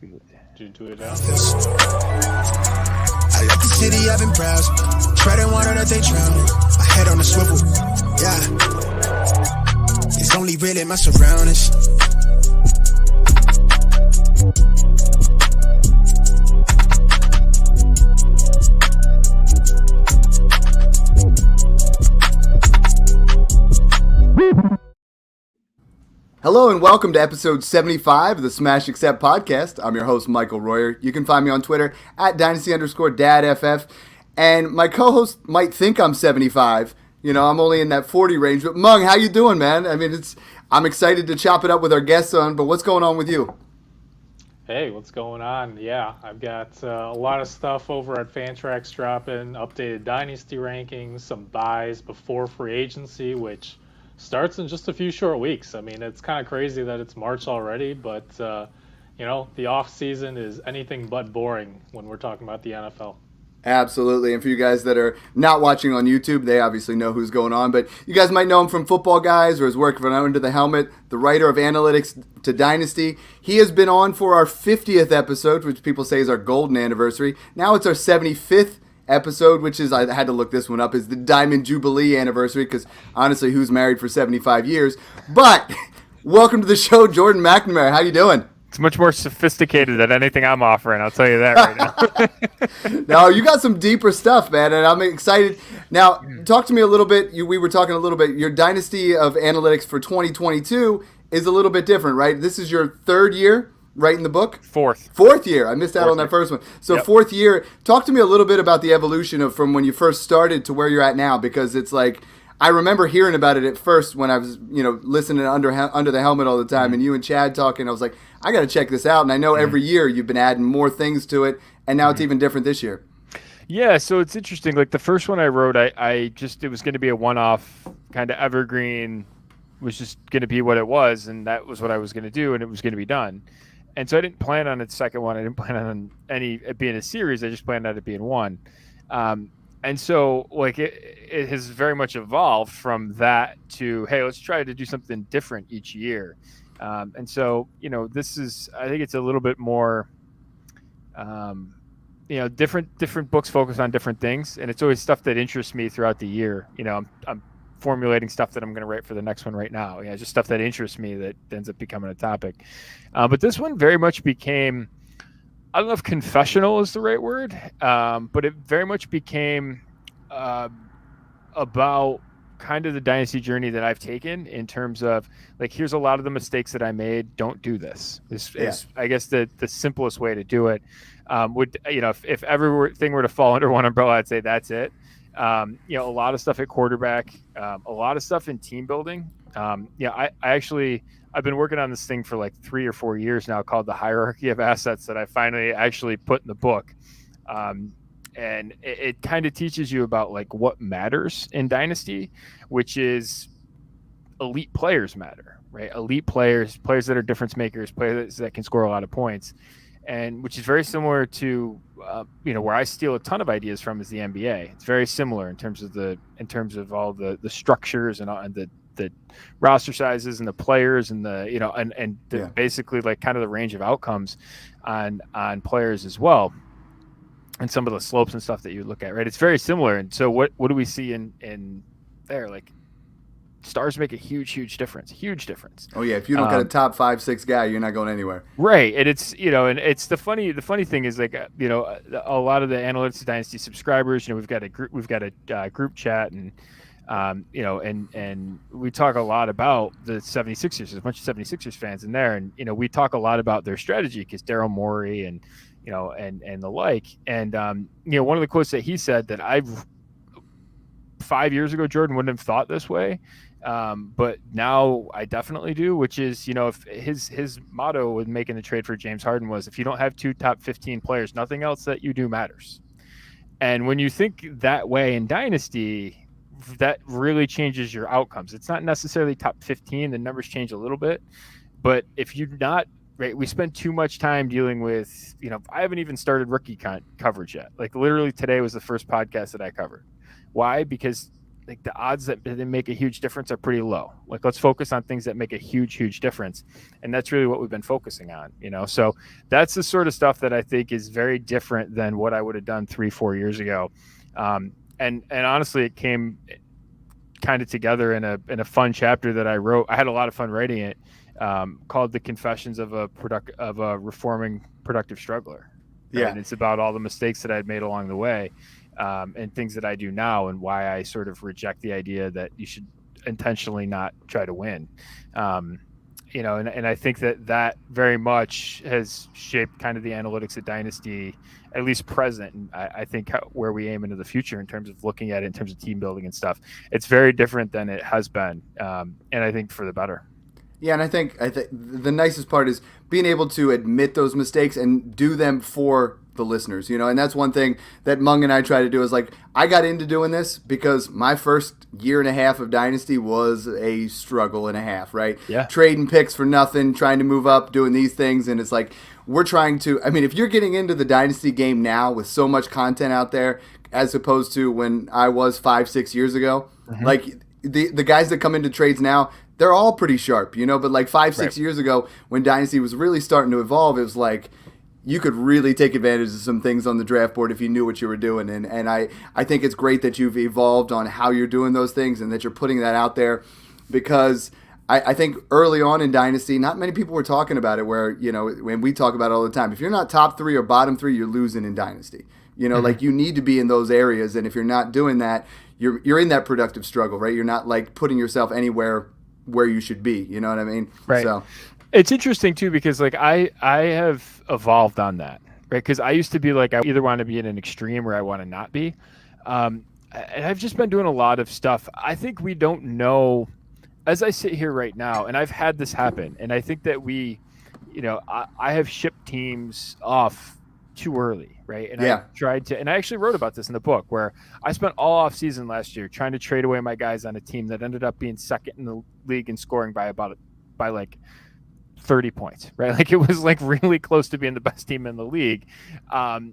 Did you do it now? I left the city, I've been browsing, treading water that they drowning. My head on a swivel, yeah. It's only really my surroundings. Hello and welcome to episode 75 of the Smash Accept podcast. I'm your host, Michael Royer. You can find me on Twitter at Dynasty_DadFF. And my co-host might think I'm 75. You know, I'm only in that 40 range. But Mung, how you doing, man? I mean, I'm excited to chop it up with our guests on, but what's going on with you? Hey, what's going on? Yeah, I've got a lot of stuff over at Fantrax dropping, updated Dynasty rankings, some buys before free agency, which starts in just a few short weeks. I mean, it's kind of crazy that it's March already, but, you know, the off season is anything but boring when we're talking about the NFL. Absolutely. And for you guys that are not watching on YouTube, they obviously know who's going on. But you guys might know him from Football Guys or his work for Under the Helmet, the writer of Analytics to Dynasty. He has been on for our 50th episode, which people say is our golden anniversary. Now it's our 75th episode, which is, I had to look this one up, is the Diamond Jubilee anniversary, because honestly, who's married for 75 years? But welcome to the show, Jordan McNamara. How you doing? It's much more sophisticated than anything I'm offering, I'll tell you that right now. No, you got some deeper stuff, man, and I'm excited. Now, talk to me a little bit. We were talking a little bit. Your Dynasty of Analytics for 2022 is a little bit different, right? This is your third year writing the book? Fourth year. I missed out on that first one. So yep. Fourth year. Talk to me a little bit about the evolution of from when you first started to where you're at now, because it's like, I remember hearing about it at first when I was, listening to Under the Helmet all the time, and you and Chad talking. I was like, I got to check this out. And I know every year you've been adding more things to it, and now it's even different this year. Yeah, so it's interesting. Like the first one I wrote, it was going to be a one-off kind of evergreen, was just going to be what it was, and that was what I was going to do, and it was going to be done. And so I didn't plan on the second one. I didn't plan on it being a series. I just planned on it being one. And so like it has very much evolved from that to, hey, let's try to do something different each year. And so, I think it's a little bit more, different books focus on different things. And it's always stuff that interests me throughout the year. I'm formulating stuff that I'm going to write for the next one right now. Yeah, just stuff that interests me that ends up becoming a topic. But this one very much became, I don't know if confessional is the right word, but it very much became about kind of the Dynasty journey that I've taken in terms of, like, here's a lot of the mistakes that I made. Don't do this. This is, I guess, the simplest way to do it. If everything were to fall under one umbrella, I'd say that's it. A lot of stuff at quarterback, a lot of stuff in team building. I've been working on this thing for like 3 or 4 years now called the hierarchy of assets that I finally actually put in the book. And it kind of teaches you about like what matters in Dynasty, which is elite players matter, right? Elite players that are difference makers, players that can score a lot of points. And which is very similar to, where I steal a ton of ideas from is the NBA. It's very similar in terms of all the structures and the roster sizes and the players and basically like kind of the range of outcomes on players as well. And some of the slopes and stuff that you look at, right? It's very similar. And so what do we see in there? Like stars make a huge difference. Oh yeah. If you don't got a top 5-6 guy, you're not going anywhere. Right. And it's, and it's the funny thing is like, a lot of the Analytics Dynasty subscribers, we've got a group chat and, and we talk a lot about the 76ers. There's a bunch of 76ers fans in there. And, we talk a lot about their strategy because Daryl Morey and the like. And, one of the quotes that he said that 5 years ago, Jordan wouldn't have thought this way. But now I definitely do, which is, if his motto with making the trade for James Harden was, if you don't have 2 top 15 players, nothing else that you do matters. And when you think that way in Dynasty, that really changes your outcomes. It's not necessarily top 15. The numbers change a little bit, but if you're not, right, we spend too much time dealing with, I haven't even started rookie coverage yet. Like literally today was the first podcast that I covered. Why? Because like the odds that they make a huge difference are pretty low. Like, let's focus on things that make a huge difference. And that's really what we've been focusing on, So that's the sort of stuff that I think is very different than what I would have done 3-4 years ago. And honestly, it came kind of together in a fun chapter that I wrote. I had a lot of fun writing it, called "The Confessions of a Reforming Productive Struggler." Right? Yeah. And it's about all the mistakes that I'd made along the way, and things that I do now, and why I sort of reject the idea that you should intentionally not try to win. And I think that very much has shaped kind of the analytics of Dynasty, at least present. And I think where we aim into the future in terms of looking at it in terms of team building and stuff, it's very different than it has been. And I think for the better. Yeah, and I think the nicest part is being able to admit those mistakes and do them for the listeners, and that's one thing that Mung and I try to do is like, I got into doing this because my first year and a half of Dynasty was a struggle and a half, right? Yeah. Trading picks for nothing, trying to move up, doing these things, and it's like, we're trying to, if you're getting into the Dynasty game now with so much content out there, as opposed to when I was 5-6 years ago, like the guys that come into trades now, they're all pretty sharp, but like 5-6 years ago when Dynasty was really starting to evolve, it was like, you could really take advantage of some things on the draft board if you knew what you were doing. And I think it's great that you've evolved on how you're doing those things and that you're putting that out there, because I think early on in Dynasty, not many people were talking about it, where, when we talk about it all the time, if you're not top 3 or bottom 3, you're losing in Dynasty. Like, you need to be in those areas. And if you're not doing that, you're in that productive struggle, right? You're not like putting yourself anywhere where you should be. You know what I mean? Right. So it's interesting too, because like I have evolved on that, right? Because I used to be like, I either want to be in an extreme or I want to not be. And I've just been doing a lot of stuff. I think we don't know, as I sit here right now, and I've had this happen, and I think that I have shipped teams off too early, right? And I tried to, and I actually wrote about this in the book, where I spent all off season last year trying to trade away my guys on a team that ended up being second in the league in scoring by like 30 points, right? Like, it was like really close to being the best team in the league. And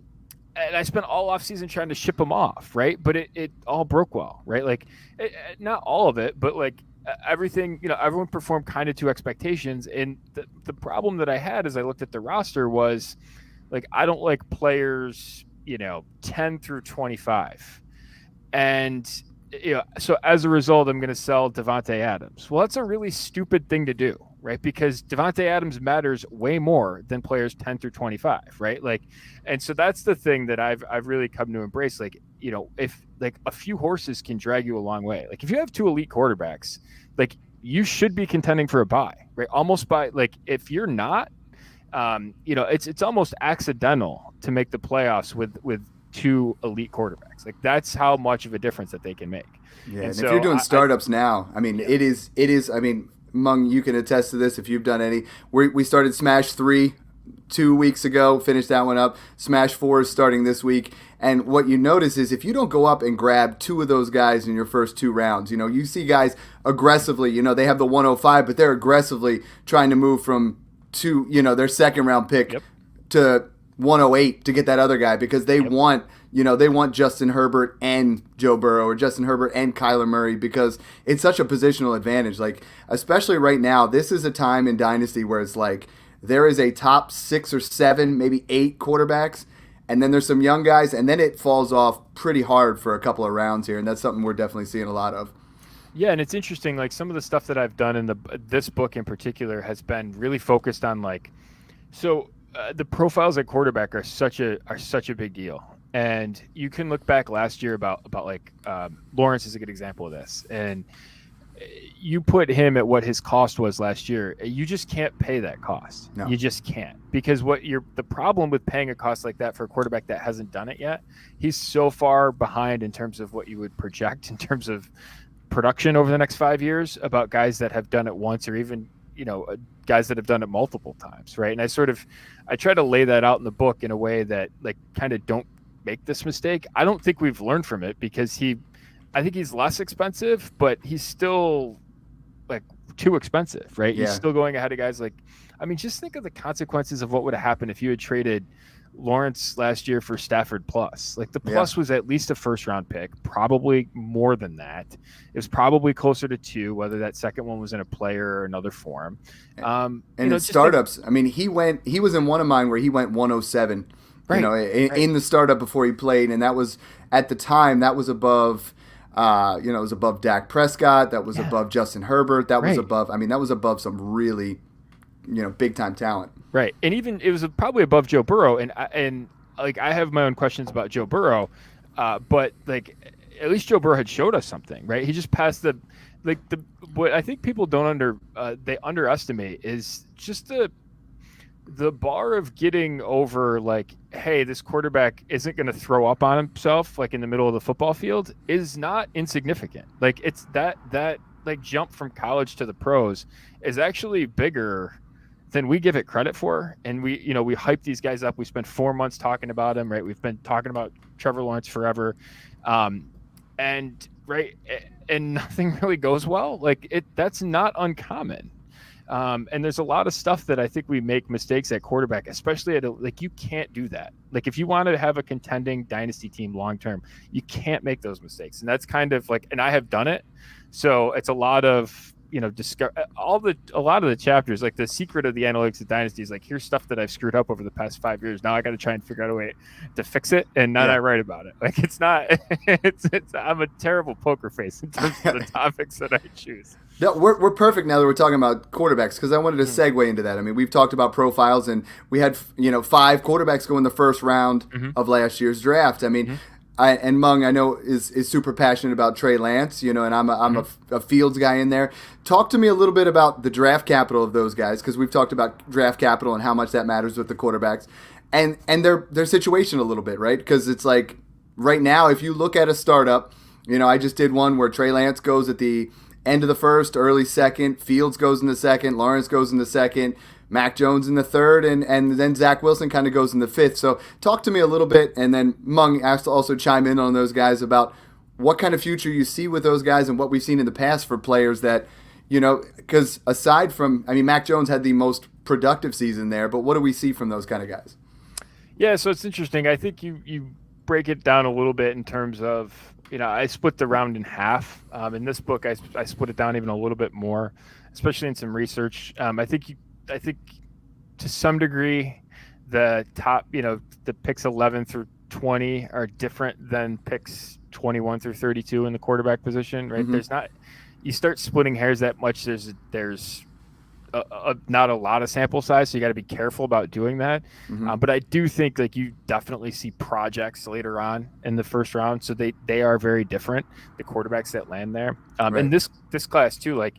I spent all off season trying to ship them off, right? But it all broke well, right? Like, not all of it, but like everything, everyone performed kind of to expectations. And the problem that I had as I looked at the roster was, like, I don't like players, 10 through 25. And, so as a result, I'm going to sell Davante Adams. Well, that's a really stupid thing to do, right? Because Davante Adams matters way more than players 10 through 25, right? Like, and so that's the thing that I've really come to embrace. Like, if like a few horses can drag you a long way, like if you have 2 elite quarterbacks, like you should be contending for a bye, right? Almost by, like, if you're not, it's almost accidental to make the playoffs with 2 elite quarterbacks. Like, that's how much of a difference that they can make. Yeah, and so if you're doing startups now, it is. Mung, you can attest to this if you've done any. We started Smash 3 2 weeks ago, finished that one up. Smash 4 is starting this week. And what you notice is if you don't go up and grab 2 of those guys in your first 2 rounds, you see guys aggressively, they have the 105, but they're aggressively trying to move from their second round pick to 108 to get that other guy, because they want, they want Justin Herbert and Joe Burrow, or Justin Herbert and Kyler Murray, because it's such a positional advantage. Like, especially right now, this is a time in Dynasty where it's like there is a top 6 or 7, maybe 8 quarterbacks, and then there's some young guys, and then it falls off pretty hard for a couple of rounds here, and that's something we're definitely seeing a lot of. Yeah, and it's interesting, like some of the stuff that I've done in this book in particular has been really focused on, like, so the profiles at quarterback are such a big deal. And you can look back last year about like Lawrence is a good example of this. And you put him at what his cost was last year. You just can't pay that cost. No. You just can't, because the problem with paying a cost like that for a quarterback that hasn't done it yet, he's so far behind in terms of what you would project in terms of production over the next 5 years about guys that have done it once, or even, guys that have done it multiple times. Right. And I try to lay that out in the book in a way that, like, kind of don't make this mistake. I don't think we've learned from it, because I think he's less expensive, but he's still like too expensive, right? Yeah. He's still going ahead of guys like, just think of the consequences of what would have happened if you had traded Lawrence last year for Stafford plus. Like the plus was at least a first round pick, probably more than that. It was probably closer to 2, whether that second one was in a player or another form. And in startups, I mean, he was in one of mine where he went 107, in the startup before he played. And that was, at the time, that was above, it was above Dak Prescott. That was above Justin Herbert. That was above some really, big time talent. Right. And even it was probably above Joe Burrow. And I have my own questions about Joe Burrow, but like at least Joe Burrow had showed us something, right? He just passed what I think people they underestimate is just the bar of getting over like, hey, this quarterback isn't going to throw up on himself like in the middle of the football field is not insignificant. Like it's that like jump from college to the pros is actually bigger than we give it credit for. And we hype these guys up. We spent 4 months talking about them, right? We've been talking about Trevor Lawrence forever. And nothing really goes well. Like that's not uncommon. And there's a lot of stuff that I think we make mistakes at quarterback, especially you can't do that. Like if you want to have a contending dynasty team long-term, you can't make those mistakes. And that's kind of like, and I have done it. So it's a lot of, a lot of the chapters, like the secret of the analytics of dynasty is like, here's stuff that I've screwed up over the past 5 years. Now I got to try and figure out a way to fix it. And now I write about it. Like it's not, I'm a terrible poker face in terms of the topics that I choose. No, we're perfect now that we're talking about quarterbacks because I wanted to segue into that. I mean, we've talked about profiles and we had, 5 quarterbacks go in the first round of last year's draft. I mean, and Mung, I know, is super passionate about Trey Lance, and I'm a Fields guy in there. Talk to me a little bit about the draft capital of those guys, because we've talked about draft capital and how much that matters with the quarterbacks, and their situation a little bit, right? Because it's like right now, if you look at a startup, I just did one where Trey Lance goes at the end of the first, early second, Fields goes in the second, Lawrence goes in the second, Mac Jones in the third, and then Zach Wilson kind of goes in the fifth. So talk to me a little bit, and then Mung has to also chime in on those guys about what kind of future you see with those guys and what we've seen in the past for players that, because aside from, Mac Jones had the most productive season there, but what do we see from those kind of guys? Yeah, so it's interesting. I think you break it down a little bit in terms of, I split the round in half. In this book, I split it down even a little bit more, especially in some research. I think to some degree, the top, the picks 11 through 20 are different than picks 21 through 32 in the quarterback position, right? Mm-hmm. You start splitting hairs that much. There's not a lot of sample size, so you got to be careful about doing that. Mm-hmm. But I do think like you definitely see projects later on in the first round, so they are very different. The quarterbacks that land there, right. And this class too, like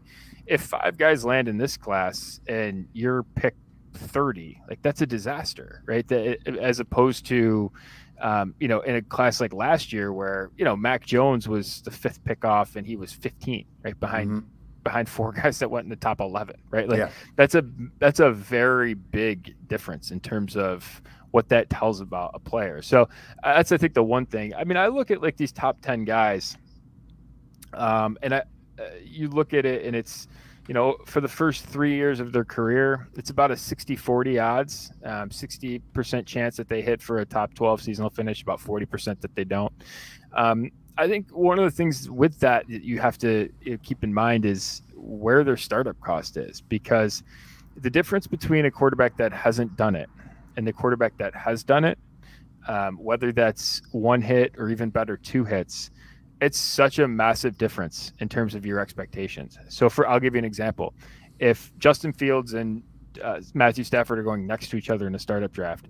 if 5 guys land in this class and you're pick 30, like that's a disaster, right? As opposed to, in a class like last year where, Mac Jones was the 5th pick off and he was 15, right? Behind 4 guys that went in the top 11, right? Like that's a very big difference in terms of what that tells about a player. So that's, I think, the one thing. I look at like these top 10 guys, and you look at it and it's, for the first 3 years of their career, it's about a 60-40 odds, 60% chance that they hit for a top 12 seasonal finish, about 40% that they don't. I think one of the things with that you have to keep in mind is where their startup cost is, because the difference between a quarterback that hasn't done it and the quarterback that has done it, whether that's 1 hit or even better 2 hits, it's such a massive difference in terms of your expectations. So I'll give you an example. If Justin Fields and Matthew Stafford are going next to each other in a startup draft,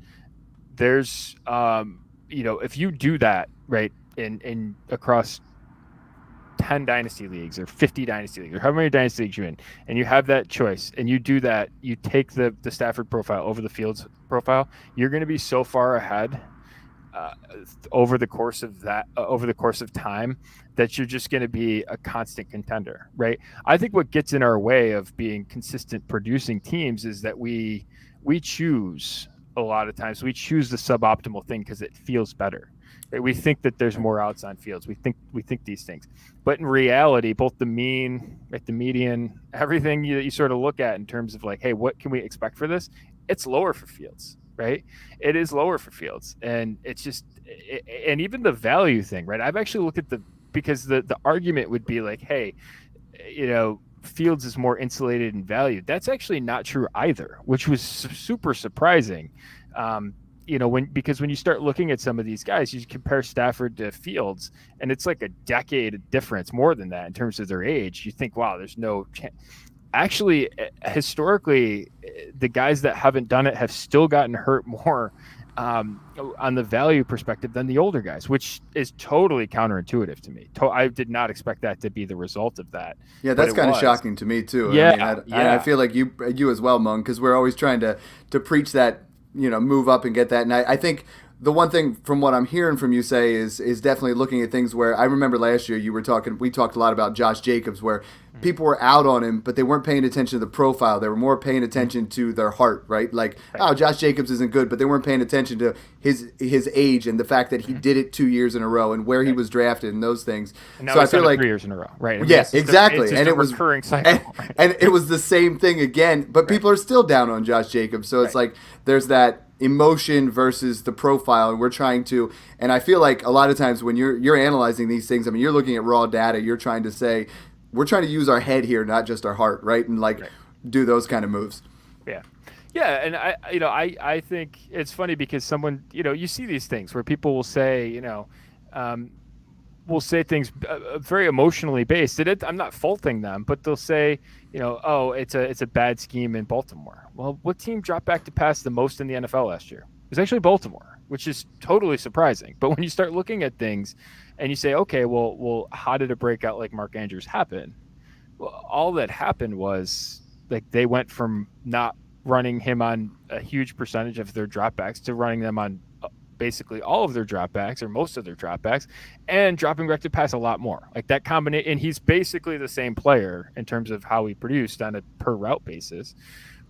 there's, if you do that, right, in across 10 dynasty leagues or 50 dynasty leagues or however many dynasty leagues you're in, and you have that choice and you do that, you take the Stafford profile over the Fields profile, you're going to be so far ahead over the course of time that you're just going to be a constant contender, right? I think what gets in our way of being consistent producing teams is that we choose a lot of times, we choose the suboptimal thing because it feels better. Right? We think that there's more outs on fields. We think these things, but in reality, both the mean, right, the median, everything you sort of look at in terms of like, hey, what can we expect for this? It's lower for Fields. right? It is lower for Fields, and it's just, and even the value thing, right? I've actually looked at because the argument would be like, hey, Fields is more insulated in value. That's actually not true either, which was super surprising. Because when you start looking at some of these guys, you compare Stafford to Fields, and it's like a decade difference, more than that in terms of their age. You think, wow, there's no chance. Actually, historically, the guys that haven't done it have still gotten hurt more on the value perspective than the older guys, which is totally counterintuitive to me. I did not expect that to be the result of that. Yeah, that's kind of shocking to me too. Yeah, I mean, I feel like you as well, Mung, because we're always trying to preach that, move up and get that. And I think the one thing from what I'm hearing from you say is definitely looking at things where I remember last year we talked a lot about Josh Jacobs, where people were out on him, but they weren't paying attention to the profile. They were more paying attention to their heart, right? Like, oh, Josh Jacobs isn't good, but they weren't paying attention to his age and the fact that he did it 2 years in a row and where he was drafted and those things. And now so I feel like 3 years in a row, right? Yeah, exactly. And it was recurring cycle, and it was the same thing again, but people are still down on Josh Jacobs. So it's like there's that emotion versus the profile, and we're trying to, and I feel like a lot of times when you're analyzing these things, I mean, you're looking at raw data, you're trying to say, we're trying to use our head here, not just our heart, right? And do those kind of moves. Yeah, and I think it's funny because someone, you see these things where people will say, will say things very emotionally based. I'm not faulting them, but they'll say, oh, it's a bad scheme in Baltimore. Well, what team dropped back to pass the most in the NFL last year? It was actually Baltimore, which is totally surprising. But when you start looking at things and you say, okay, well, how did a breakout like Mark Andrews happen? Well, all that happened was like they went from not running him on a huge percentage of their dropbacks to running them on basically all of their dropbacks or most of their dropbacks, and dropping back to pass a lot more. Like that combination, and he's basically the same player in terms of how he produced on a per route basis.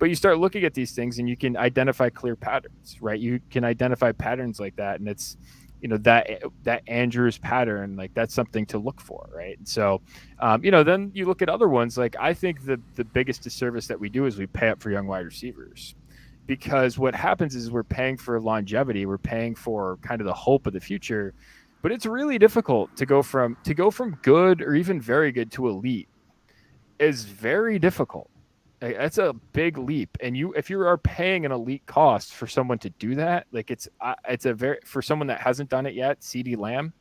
But you start looking at these things and you can identify clear patterns, right? You can identify patterns like that, and it's that Andrews pattern, like that's something to look for, right? And so then you look at other ones. Like I think the biggest disservice that we do is we pay up for young wide receivers. Because what happens is we're paying for longevity, we're paying for kind of the hope of the future, but it's really difficult to go from good or even very good to elite is very difficult. That's a big leap, and if you are paying an elite cost for someone to do that, like it's for someone that hasn't done it yet, CeeDee Lamb,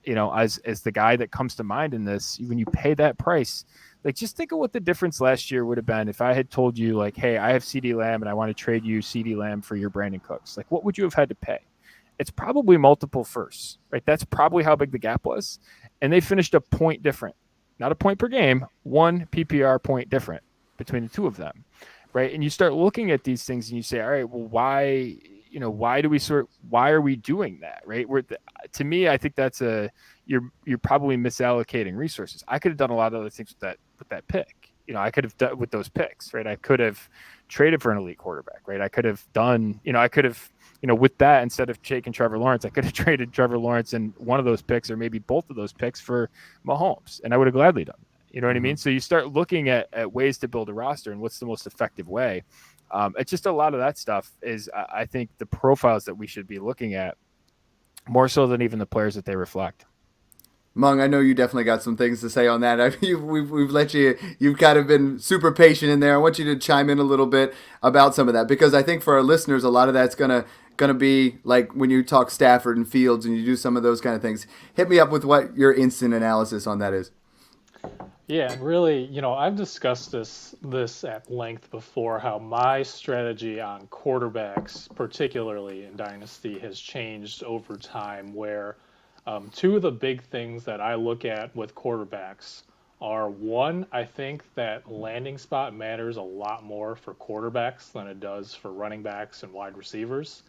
as the guy that comes to mind in this, when you pay that price. Like, just think of what the difference last year would have been if I had told you, like, hey, I have CeeDee Lamb and I want to trade you CeeDee Lamb for your Brandon Cooks. Like, what would you have had to pay? It's probably multiple firsts, right? That's probably how big the gap was. And they finished a point different. Not a point per game, one PPR point different between the two of them, right? And you start looking at these things and you say, all right, well, why are we doing that, right? To me, I think that's you're probably misallocating resources. I could have done a lot of other things with that pick. I could have done with those picks, right? I could have traded for an elite quarterback, right? I could have done, with that, instead of taking Trevor Lawrence, I could have traded Trevor Lawrence and one of those picks or maybe both of those picks for Mahomes, and I would have gladly done that. You know what I mean? So you start looking at ways to build a roster and what's the most effective way. It's just a lot of that stuff is, I think, the profiles that we should be looking at more so than even the players that they reflect. Mung, I know you definitely got some things to say on that. We've let you've kind of been super patient in there. I want you to chime in a little bit about some of that, because I think for our listeners, a lot of that's gonna be like when you talk Stafford and Fields and you do some of those kind of things. Hit me up with what your instant analysis on that is. Yeah, really, I've discussed this at length before, how my strategy on quarterbacks, particularly in Dynasty, has changed over time, where two of the big things that I look at with quarterbacks are, one, I think that landing spot matters a lot more for quarterbacks than it does for running backs and wide receivers.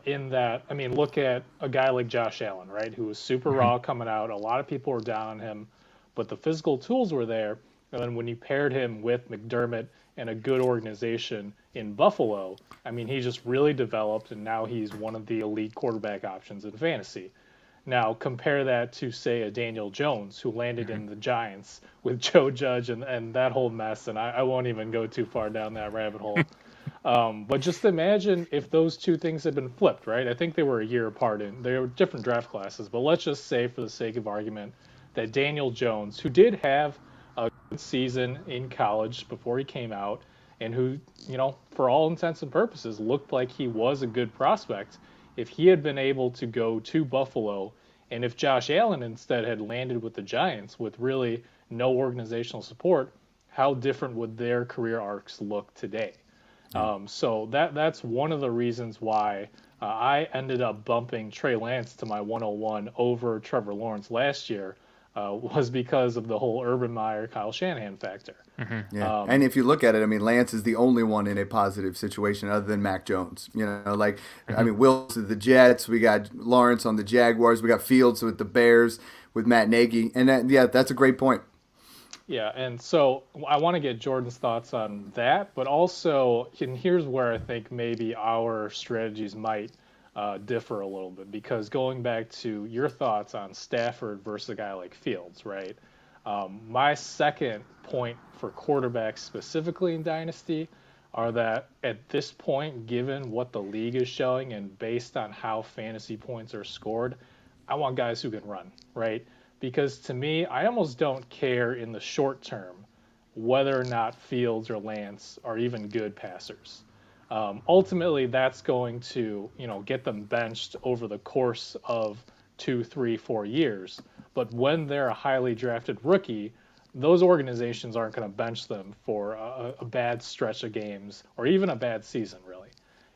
In that, I mean, look at a guy like Josh Allen, right, who was super raw coming out. A lot of people were down on him, but the physical tools were there. And then when you paired him with McDermott and a good organization in Buffalo, I mean, he just really developed, and now he's one of the elite quarterback options in fantasy. Now, compare that to, say, a Daniel Jones, who landed in the Giants with Joe Judge and that whole mess, and I won't even go too far down that rabbit hole. But just imagine if those two things had been flipped, right? I think they were a year apart and they were different draft classes. But let's just say, for the sake of argument, that Daniel Jones, who did have a good season in college before he came out, and who, for all intents and purposes, looked like he was a good prospect, if he had been able to go to Buffalo, and if Josh Allen instead had landed with the Giants with really no organizational support, how different would their career arcs look today? So that's one of the reasons why I ended up bumping Trey Lance to my 101 over Trevor Lawrence last year, was because of the whole Urban Meyer, Kyle Shanahan factor. Yeah. And if you look at it, I mean, Lance is the only one in a positive situation other than Mac Jones. I mean, Wilson to the Jets, we got Lawrence on the Jaguars, we got Fields with the Bears with Matt Nagy. And that's a great point. Yeah, and so I want to get Jordan's thoughts on that, but also, and here's where I think maybe our strategies might differ a little bit, because going back to your thoughts on Stafford versus a guy like Fields, right? My second point for quarterbacks specifically in Dynasty are that at this point, given what the league is showing and based on how fantasy points are scored, I want guys who can run, right? Because to me, I almost don't care in the short term whether or not Fields or Lance are even good passers. Ultimately, that's going to, get them benched over the course of 2, 3, 4 years. But when they're a highly drafted rookie, those organizations aren't going to bench them for a bad stretch of games or even a bad season, really.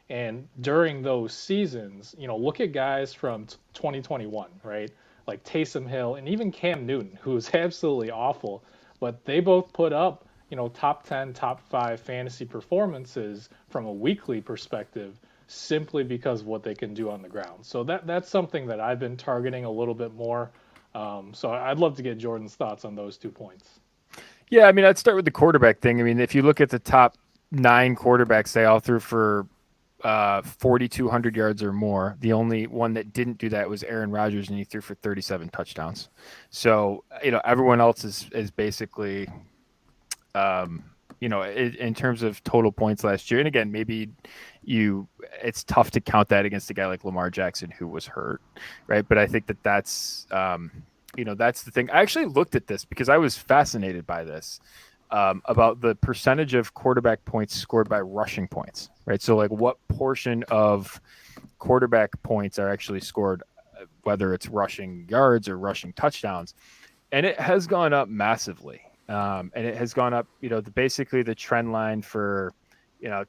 And during those seasons, look at guys from 2021, right? Like Taysom Hill and even Cam Newton, who was absolutely awful, but they both put up, top 10, top 5 fantasy performances from a weekly perspective simply because of what they can do on the ground. So that's something that I've been targeting a little bit more. So I'd love to get Jordan's thoughts on those 2 points. Yeah, I mean, I'd start with the quarterback thing. I mean, if you look at the top 9 quarterbacks, they all threw for 4,200 yards or more. The only one that didn't do that was Aaron Rodgers, and he threw for 37 touchdowns. So, everyone else is basically, in terms of total points last year. And again, maybe it's tough to count that against a guy like Lamar Jackson, who was hurt, right? But I think that's that's the thing. I actually looked at this because I was fascinated by this. About the percentage of quarterback points scored by rushing points, right? So like what portion of quarterback points are actually scored, whether it's rushing yards or rushing touchdowns. And it has gone up massively. And it has gone up, basically the trend line for,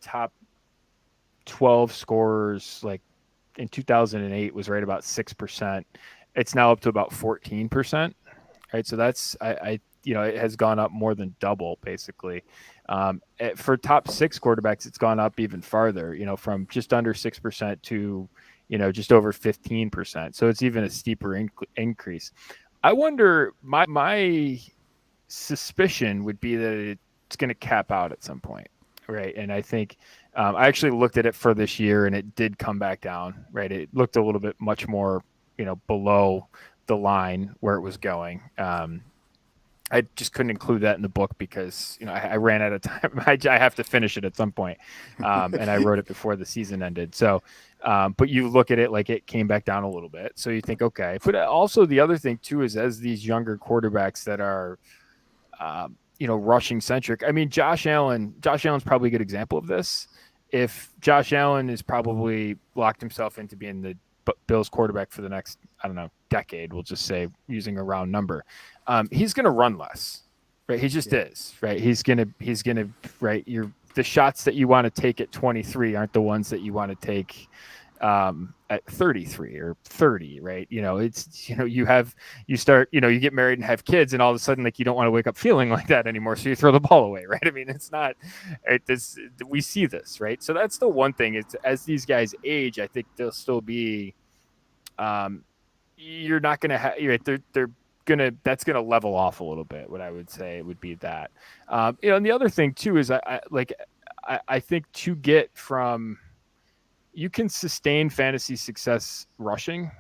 top 12 scorers, like in 2008 was right about 6%. It's now up to about 14%. Right. So that's, it has gone up more than double, basically. For top 6 quarterbacks, it's gone up even farther, from just under 6% to, just over 15%. So it's even a steeper increase. I wonder, my suspicion would be that it's going to cap out at some point, right? And I think I actually looked at it for this year, and it did come back down, right? It looked a little bit much more, below the line where it was going. I just couldn't include that in the book because, I ran out of time. I have to finish it at some point. And I wrote it before the season ended. So, but you look at it like it came back down a little bit. So you think, okay. But also the other thing too, is as these younger quarterbacks that are, rushing centric. I mean, Josh Allen's probably a good example of this. If Josh Allen is probably locked himself into being the Bills quarterback for the next, decade, we'll just say, using a round number, he's going to run less, right? He just is, right? He's going to, right. The shots that you want to take at 23 aren't the ones that you want to take at 33 or 30, right? It's, you get married and have kids, and all of a sudden, like, you don't want to wake up feeling like that anymore. So you throw the ball away, right? I mean, it's not, right? We see this, right? So that's the one thing is, as these guys age, I think they'll still be, you're not going to have, that's going to level off a little bit. What I would say would be that, and the other thing too, is I think to get from, you can sustain fantasy success rushing,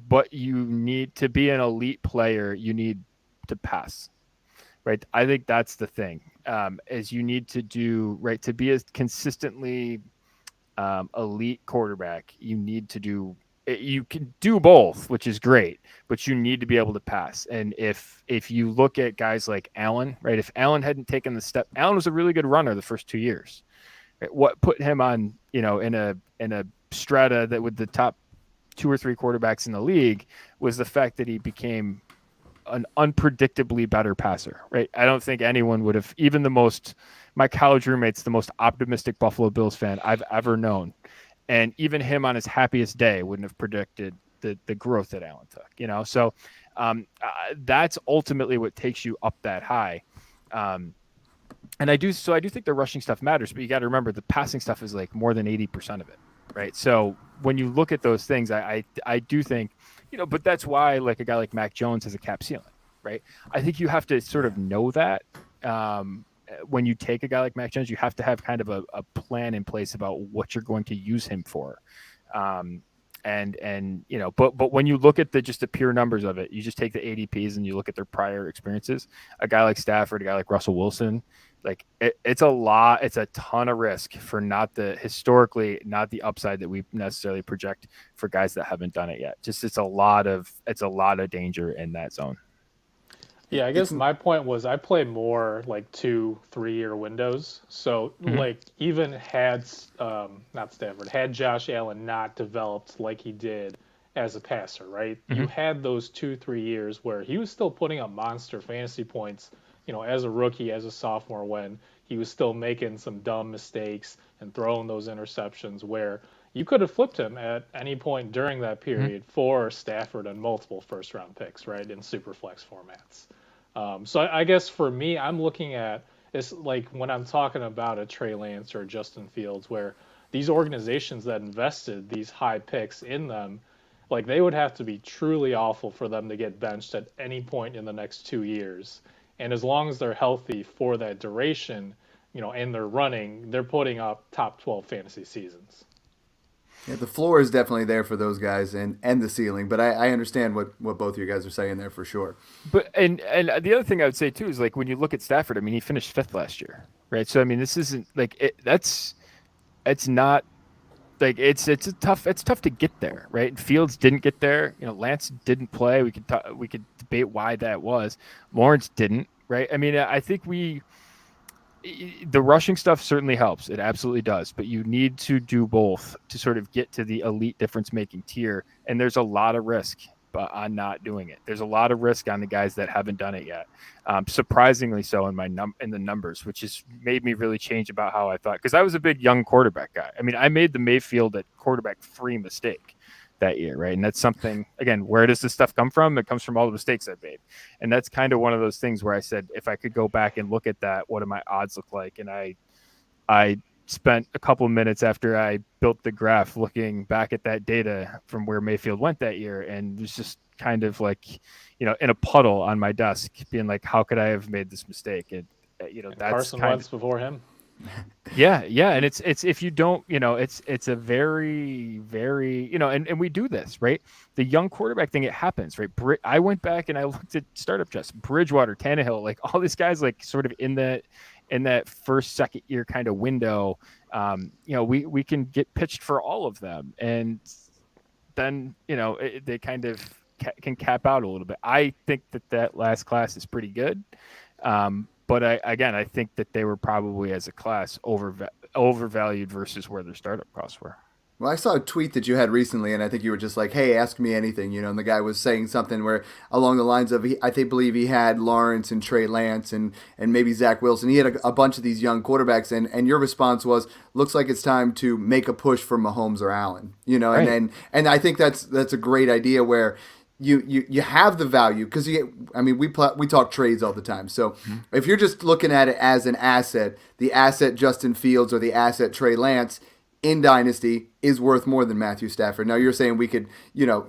but you need to be an elite player. You need to pass, right? I think that's the thing. Is you need to do right to be a consistently elite quarterback. You need to do. You can do both, which is great, but you need to be able to pass. And if you look at guys like Allen, right? If Allen hadn't taken the step, Allen was a really good runner the first 2 years. Right? What put him on, in a strata that with the top 2 or 3 quarterbacks in the league was the fact that he became an unpredictably better passer, right? I don't think anyone would have, even my college roommate's the most optimistic Buffalo Bills fan I've ever known. And even him on his happiest day wouldn't have predicted the growth that Allen took, So that's ultimately what takes you up that high. And I do think the rushing stuff matters, but you got to remember the passing stuff is like more than 80% of it, right? So when you look at those things, I do think, but that's why like a guy like Mac Jones has a cap ceiling, right? I think you have to sort of know that when you take a guy like Mac Jones, you have to have kind of a plan in place about what you're going to use him for. But when you look at just the pure numbers of it, you just take the ADPs and you look at their prior experiences. A guy like Stafford, a guy like Russell Wilson, like it's a ton of risk for historically not the upside that we necessarily project for guys that haven't done it yet. Just it's a lot of danger in that zone. Yeah, I guess my point was I play more like 2-3 year windows. So like even had had Josh Allen not developed like he did as a passer, right? You had those 2-3 years where he was still putting up monster fantasy points, as a rookie, as a sophomore, when he was still making some dumb mistakes and throwing those interceptions where you could have flipped him at any point during that period for Stafford and multiple first round picks, right? In super flex formats. So I guess for me, I'm looking at it's like when I'm talking about a Trey Lance or a Justin Fields, where these organizations that invested these high picks in them, like they would have to be truly awful for them to get benched at any point in the next 2 years. And as long as they're healthy for that duration, and they're running, they're putting up top 12 fantasy seasons. Yeah, the floor is definitely there for those guys and the ceiling, but I understand what both of you guys are saying there for sure. But and the other thing I would say too is like when you look at Stafford, I mean he finished 5th last year, right? So I mean this isn't like it's not like it's tough to get there, right? Fields didn't get there, Lance didn't play. We could debate why that was. Lawrence didn't, right? I mean I think the rushing stuff certainly helps. It absolutely does. But you need to do both to sort of get to the elite difference-making tier. And there's a lot of risk on not doing it. There's a lot of risk on the guys that haven't done it yet. Surprisingly so in the numbers, which has made me really change about how I thought. Because I was a big young quarterback guy. I mean, I made the Mayfield at quarterback-free mistake that year, right? And that's something, again, where does this stuff come from? It comes from all the mistakes I've made. And that's kind of one of those things where I said, if I could go back and look at that, what do my odds look like? And I spent a couple of minutes after I built the graph looking back at that data from where Mayfield went that year, and it was just kind of like, in a puddle on my desk being like, how could I have made this mistake? And that's Carson Wentz before him. Yeah. And it's if you don't, it's a very, very, and we do this, right? The young quarterback thing, it happens, right? I went back and I looked at startup dress, Bridgewater, Tannehill, like all these guys, like sort of in that first, second year kind of window. We can get pitched for all of them, and then they kind of can cap out a little bit. I think that last class is pretty good. But I think that they were probably as a class overvalued versus where their startup costs were. Well, I saw a tweet that you had recently, and I think you were just like, "Hey, ask me anything," and the guy was saying something where along the lines of, believe he had Lawrence and Trey Lance and maybe Zach Wilson. He had a bunch of these young quarterbacks, and your response was, "Looks like it's time to make a push for Mahomes or Allen," Right. and I think that's a great idea where. You have the value because we talk trades all the time. So if you're just looking at it as an asset, the asset Justin Fields or the asset Trey Lance in Dynasty is worth more than Matthew Stafford. Now you're saying we could,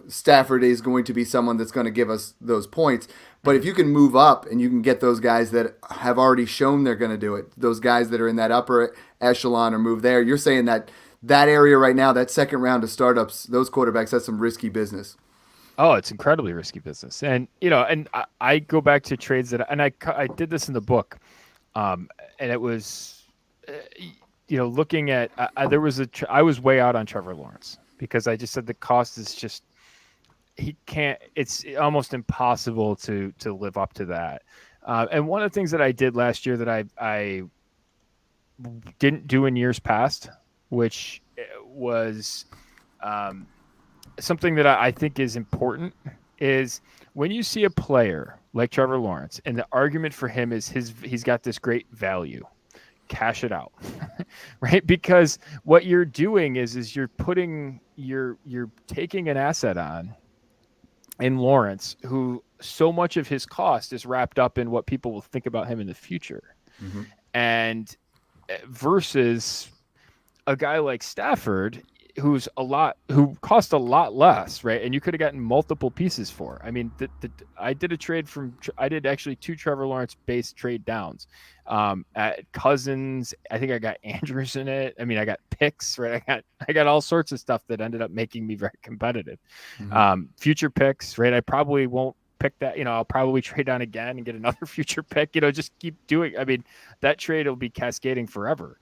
Stafford is going to be someone that's going to give us those points. But if you can move up and you can get those guys that have already shown they're going to do it, those guys that are in that upper echelon or move there, you're saying that area right now, that second round of startups, those quarterbacks, that's some risky business. Oh, it's incredibly risky business. And, and I go back to trades and I did this in the book. And it was, uh, looking at, there was I was way out on Trevor Lawrence because I just said the cost is just, he can't, it's almost impossible to live up to that. And one of the things that I did last year that I didn't do in years past, which was, um, something that I think is important, is when you see a player like Trevor Lawrence, and the argument for him is he's got this great value, cash it out, right? Because what you're doing is you're taking an asset on in Lawrence, who so much of his cost is wrapped up in what people will think about him in the future, Mm-hmm. and versus a guy like Stafford, who cost a lot less, right? And you could have gotten multiple pieces for. I mean, I did a trade I did actually 2 Trevor Lawrence based trade downs. At Cousins, I think I got Andrews in it. I mean, I got picks, right? I got all sorts of stuff that ended up making me very competitive. Mm-hmm. Future picks, right? I probably won't pick that. I'll probably trade down again and get another future pick. Just keep doing. I mean, that trade will be cascading forever.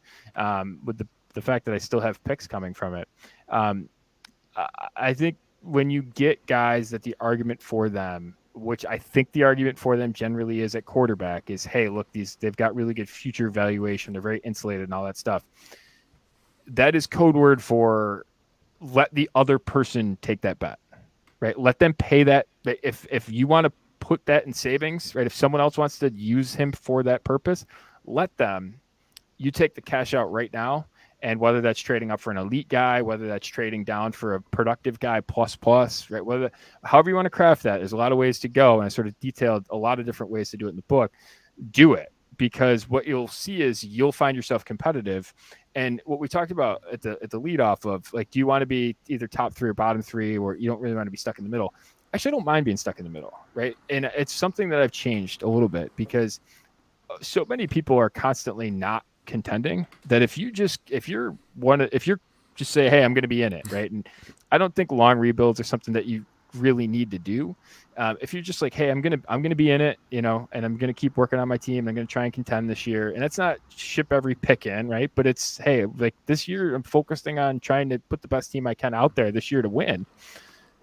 With the fact that I still have picks coming from it. I think when you get guys that the argument for them, which I think the argument for them generally is at quarterback, is, hey, look, they've got really good future valuation. They're very insulated and all that stuff. That is code word for let the other person take that bet, right? Let them pay that. If you want to put that in savings, right? If someone else wants to use him for that purpose, let them. You take the cash out right now. And whether that's trading up for an elite guy, whether that's trading down for a productive guy plus, right? However you want to craft that, there's a lot of ways to go. And I sort of detailed a lot of different ways to do it in the book. Do it, because what you'll see is you'll find yourself competitive. And what we talked about at the lead off of, like, do you want to be either top 3 or bottom 3, or you don't really want to be stuck in the middle? Actually, I don't mind being stuck in the middle, right? And it's something that I've changed a little bit, because so many people are constantly not contending, that if you just say, hey, I'm going to be in it, right? And I don't think long rebuilds are something that you really need to do. If you're just like, hey, I'm gonna be in it, and I'm gonna keep working on my team, I'm gonna try and contend this year, and it's not ship every pick in, right? But it's, hey, like, this year I'm focusing on trying to put the best team I can out there this year to win.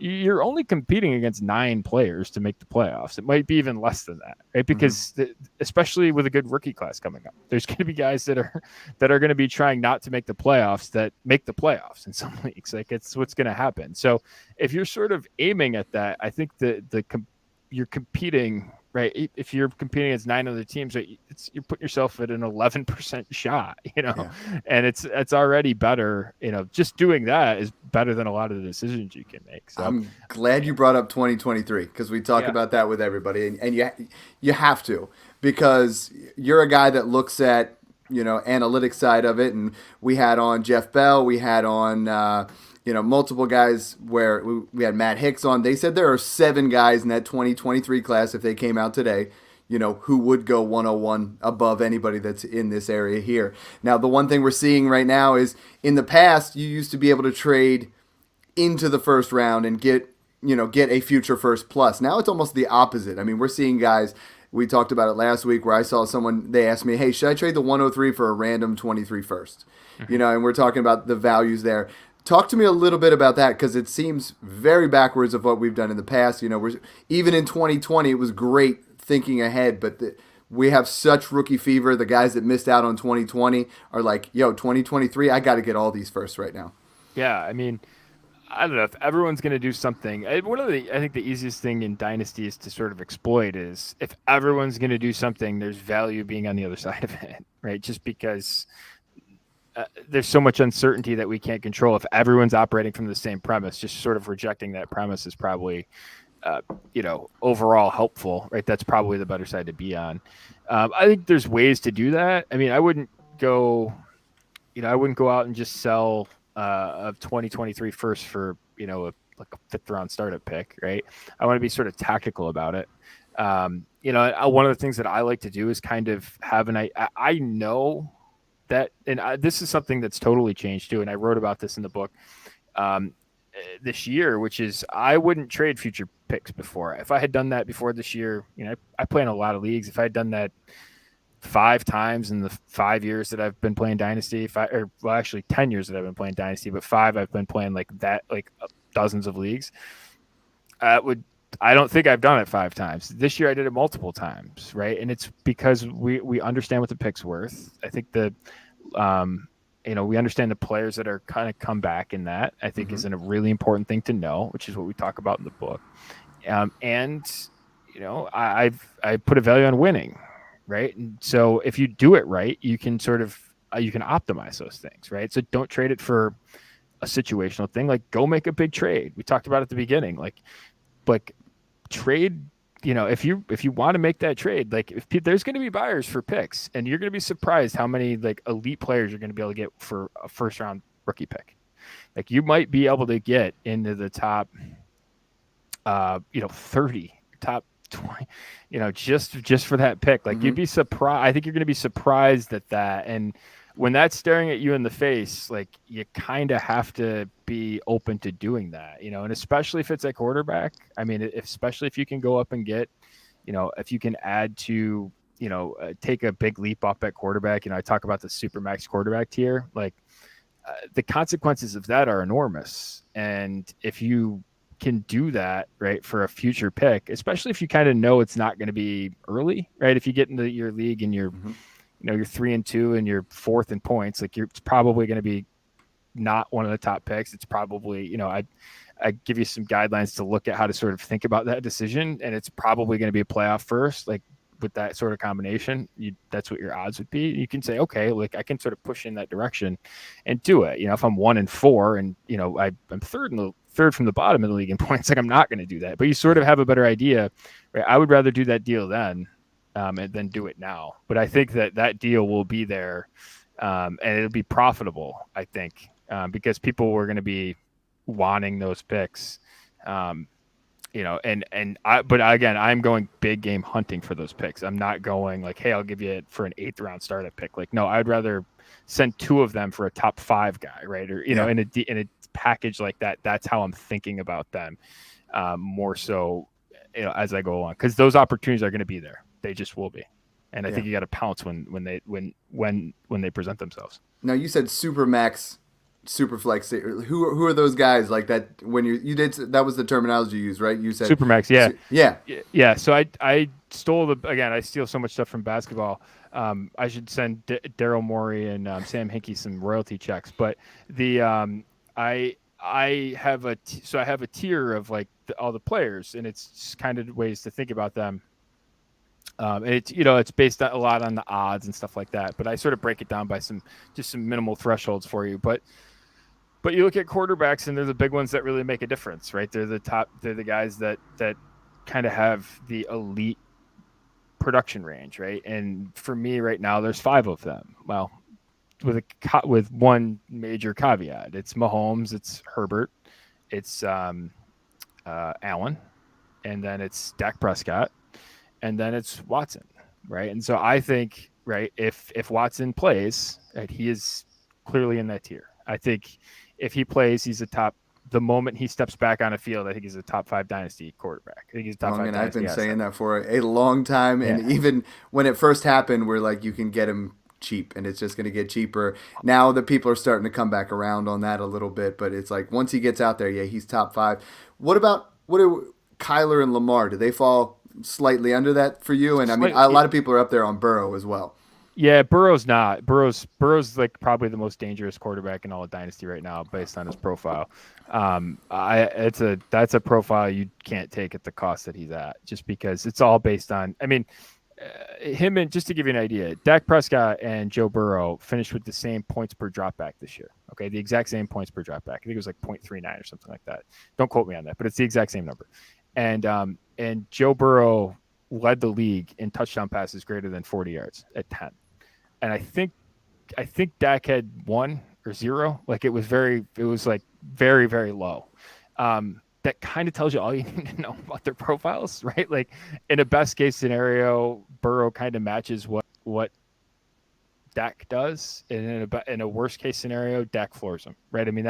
You're only competing against 9 players to make the playoffs. It might be even less than that, right? Because especially with a good rookie class coming up, there's going to be guys that are going to be trying not to make the playoffs that make the playoffs in some leagues. Like, it's what's going to happen. So if you're sort of aiming at that, I think you're competing, right? If you're competing against 9 other teams, right, you're putting yourself at an 11% shot, Yeah. and it's already better. Just doing that is better than a lot of the decisions you can make. So I'm glad you brought up 2023, because we talk about that with everybody, and you have to, because you're a guy that looks at analytics side of it, and we had on Jeff Bell, we had on multiple guys where we had Matt Hicks on. They said there are 7 guys in that 2023 class, if they came out today, who would go 101 above anybody that's in this area here. Now, the one thing we're seeing right now is, in the past, you used to be able to trade into the first round and get a future first plus. Now it's almost the opposite. I mean, we're seeing guys, we talked about it last week, where I saw someone, they asked me, hey, should I trade the 103 for a random 23 first? And we're talking about the values there. Talk to me a little bit about that, because it seems very backwards of what we've done in the past. Even in 2020, it was great thinking ahead, but we have such rookie fever. The guys that missed out on 2020 are like, yo, 2023, I got to get all these first right now. Yeah, I mean, I don't know if everyone's going to do something. I think the easiest thing in Dynasty is to sort of exploit is, if everyone's going to do something, there's value being on the other side of it, right? Just because there's so much uncertainty that we can't control. If everyone's operating from the same premise, just sort of rejecting that premise is probably, overall helpful, right? That's probably the better side to be on. I think there's ways to do that. I mean, I wouldn't go out and just sell of 2023 first for, a 5th round startup pick, right? I want to be sort of tactical about it. One of the things that I like to do is kind of have I know that, and this is something that's totally changed too, and I wrote about this in the book. this year, which is I wouldn't trade future picks before. If I had done that before this year, I play in a lot of leagues. If I had done that 5 times in the 5 years that I've been playing Dynasty, actually 10 years that I've been playing Dynasty, but 5 I've been playing like that, like dozens of leagues. I don't think I've done it 5 times. This year I did it multiple times, right? And it's because we understand what the pick's worth. I think we understand the players that are kind of come back in that. I think is a really important thing to know, which is what we talk about in the book. I put a value on winning, right? And so if you do it right, you can sort of you can optimize those things, right? So don't trade it for a situational thing. Like go make a big trade. We talked about at the beginning, like trade. If you want to make that trade, like if there's going to be buyers for picks, and you're going to be surprised how many like elite players you're going to be able to get for a first round rookie pick. Like you might be able to get into the top, 30, top 20, just for that pick. Like you'd be surprised. I think you're going to be surprised at that. And when that's staring at you in the face, like you kind of have to be open to doing that, and especially if it's at quarterback. I mean, especially if you can go up and get, if you can add to, take a big leap up at quarterback. I talk about the Supermax quarterback tier, like the consequences of that are enormous. And if you can do that, right, for a future pick, especially if you kind of know it's not going to be early, right? If you get into your league and you're, you're 3-2 and you're 4th in points, like it's probably going to be not one of the top picks. It's probably, I give you some guidelines to look at how to sort of think about that decision. And it's probably going to be a playoff first, like with that sort of combination, that's what your odds would be. You can say, okay, like I can sort of push in that direction and do it. If I'm 1-4 and, I'm third from the bottom of the league in points, like I'm not going to do that, but you sort of have a better idea, right? I would rather do that deal then. And then do it now. But I think that deal will be there, and it'll be profitable, I think, because people were going to be wanting those picks, but again, I'm going big game hunting for those picks. I'm not going like, hey, I'll give you it for an 8th round startup pick. Like, no, I'd rather send 2 of them for a top 5 guy, right? Or, in a package like that, that's how I'm thinking about them, more so, as I go along, because those opportunities are going to be there. They just will be, and I think you got to pounce when they present themselves. Now you said Supermax, Superflex. Who are those guys like that? When you did, that was the terminology you used, right? You said Supermax, yeah. So I stole I steal so much stuff from basketball. I should send Daryl Morey and Sam Hinkie some royalty checks. But I have a tier of like all the players, and it's just kind of ways to think about them. And it's based a lot on the odds and stuff like that, but I sort of break it down by some minimal thresholds for you. But you look at quarterbacks, and they're the big ones that really make a difference, right? They're the guys that kind of have the elite production range, right? And for me right now, there's 5 of them. Well, with one major caveat: it's Mahomes, it's Herbert, it's Allen, and then it's Dak Prescott. And then it's Watson, right? And so I think, right, if Watson plays, right, he is clearly in that tier. I think if he plays, he's the moment he steps back on a field, I think he's a top 5 dynasty quarterback. I think he's a top 5 I've been saying that for a long time. And even when it first happened, we're like, you can get him cheap, and it's just going to get cheaper. Now the people are starting to come back around on that a little bit, but it's like once he gets out there, he's top 5. What are Kyler and Lamar? Do they fall slightly under that for you? And I mean, a lot of people are up there on Burrow as well. Yeah, Burrow's not. Burrow's like probably the most dangerous quarterback in all of Dynasty right now, based on his profile. That's a profile you can't take at the cost that he's at, just because it's all based on. I mean, him and just to give you an idea, Dak Prescott and Joe Burrow finished with the same points per dropback this year. Okay, the exact same points per dropback. I think it was like 0.39 or something like that. Don't quote me on that, but it's the exact same number. And Joe Burrow led the league in touchdown passes greater than 40 yards at 10. And I think Dak had 1 or 0. Like it was like very, very low. That kind of tells you all you need to know about their profiles, right? Like in a best case scenario, Burrow kind of matches what Dak does. And in a worst case scenario, Dak floors him, right? I mean,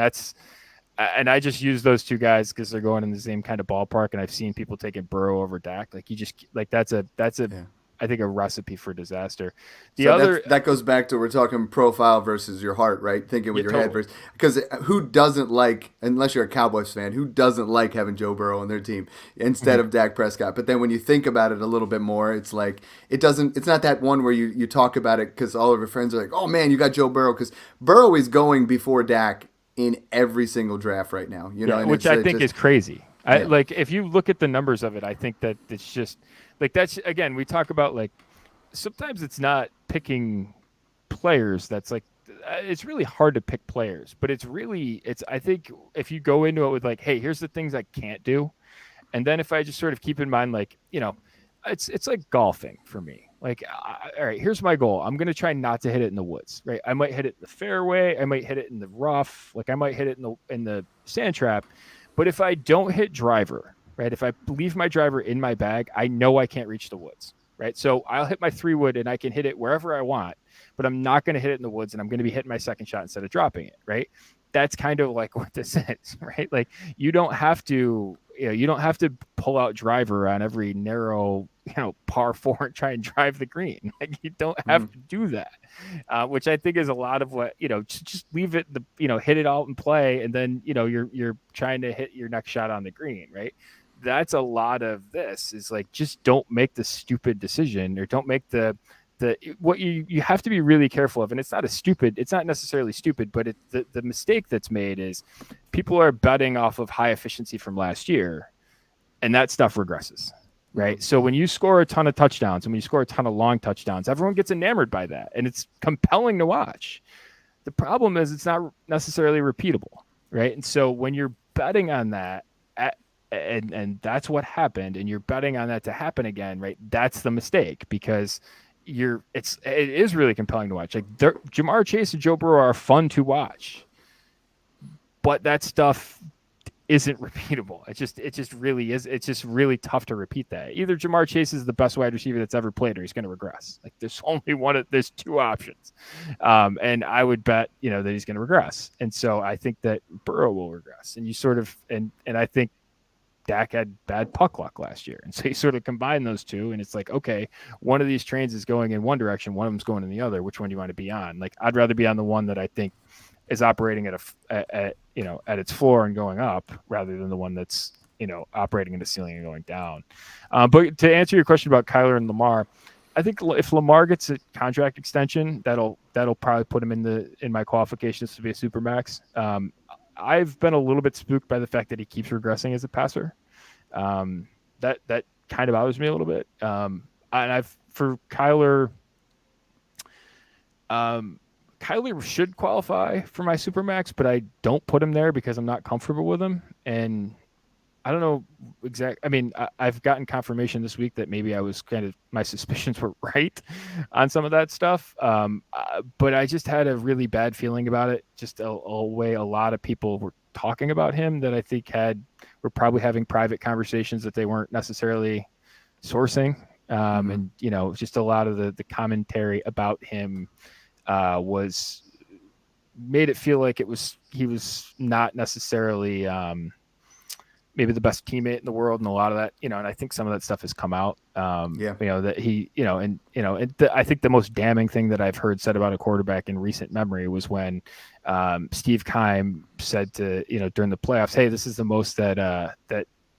and I just use those two guys because they're going in the same kind of ballpark, and I've seen people taking Burrow over Dak. Like, you just like that's a Yeah. I think a recipe for disaster. The So other that goes back to we're talking profile versus your heart, right? Thinking with Yeah, your head totally. versus because who doesn't like, unless you're a Cowboys fan, who doesn't like having Joe Burrow on their team instead Mhm. of Dak Prescott? But then when you think about it a little bit more, it's like it doesn't. It's not that one where you talk about it because all of your friends are like, "Oh man, you got Joe Burrow," because Burrow is going before Dak in every single draft right now. You know, Yeah, and which it's I think just is crazy. I yeah. like if you look at the numbers of it, I think that it's just like that's again we talk about like sometimes it's not picking players that's like it's really hard to pick players, but it's I think if you go into it with like, hey, here's the things I can't do, and then if I just sort of keep in mind like, it's like golfing for me. Like, all right, here's my goal. I'm gonna try not to hit it in the woods, right? I might hit it in the fairway, I might hit it in the rough, like I might hit it in the sand trap. But if I don't hit driver, right? If I leave my driver in my bag, I know I can't reach the woods, right? So I'll hit my 3-wood and I can hit it wherever I want, but I'm not going to hit it in the woods, and I'm going to be hitting my second shot instead of dropping it, right? That's kind of like what this is, right? Like you don't have to, you don't have to pull out driver on every narrow, par four and try and drive the green. Like you don't have Mhm. to do that, which I think is a lot of what just leave it hit it out and play, and then you're trying to hit your next shot on the green, right? That's a lot of this is like just don't make the stupid decision or don't make the what you have to be really careful of, and it's not necessarily stupid, but the mistake that's made is people are betting off of high efficiency from last year, and that stuff regresses, right? So when you score a ton of touchdowns and when you score a ton of long touchdowns, everyone gets enamored by that, and it's compelling to watch. The problem is it's not necessarily repeatable, right? And so when you're betting on that, and that's what happened, and you're betting on that to happen again, right? That's the mistake, because it is really compelling to watch. Like Jamar Chase and Joe Burrow are fun to watch, but that stuff isn't repeatable. It just really is. It's just really tough to repeat that. Either Jamar Chase is the best wide receiver that's ever played, or he's going to regress. Like there's two options, and I would bet that he's going to regress. And so I think that Burrow will regress. And you sort of and I think Dak had bad puck luck last year. And so you sort of combine those two, and it's like, okay, one of these trains is going in one direction, one of them's going in the other. Which one do you want to be on? Like, I'd rather be on the one that I think is operating at its floor and going up, rather than the one that's operating in the ceiling and going down. But to answer your question about Kyler and Lamar, I think if Lamar gets a contract extension, that'll probably put him in my qualifications to be a supermax. I've been a little bit spooked by the fact that he keeps regressing as a passer. That kind of bothers me a little bit. And for Kyler, Kyler should qualify for my supermax, but I don't put him there because I'm not comfortable with him. And I don't know exactly. I mean, I've gotten confirmation this week that maybe my suspicions were right on some of that stuff. But I just had a really bad feeling about it. Just a way a lot of people were talking about him that I think were probably having private conversations that they weren't necessarily sourcing. And just a lot of the commentary about him made it feel like he was not necessarily maybe the best teammate in the world, and a lot of that, and I think some of that stuff has come out. That he, I think the most damning thing that I've heard said about a quarterback in recent memory was when Steve Keim said to, during the playoffs, hey, this is the most that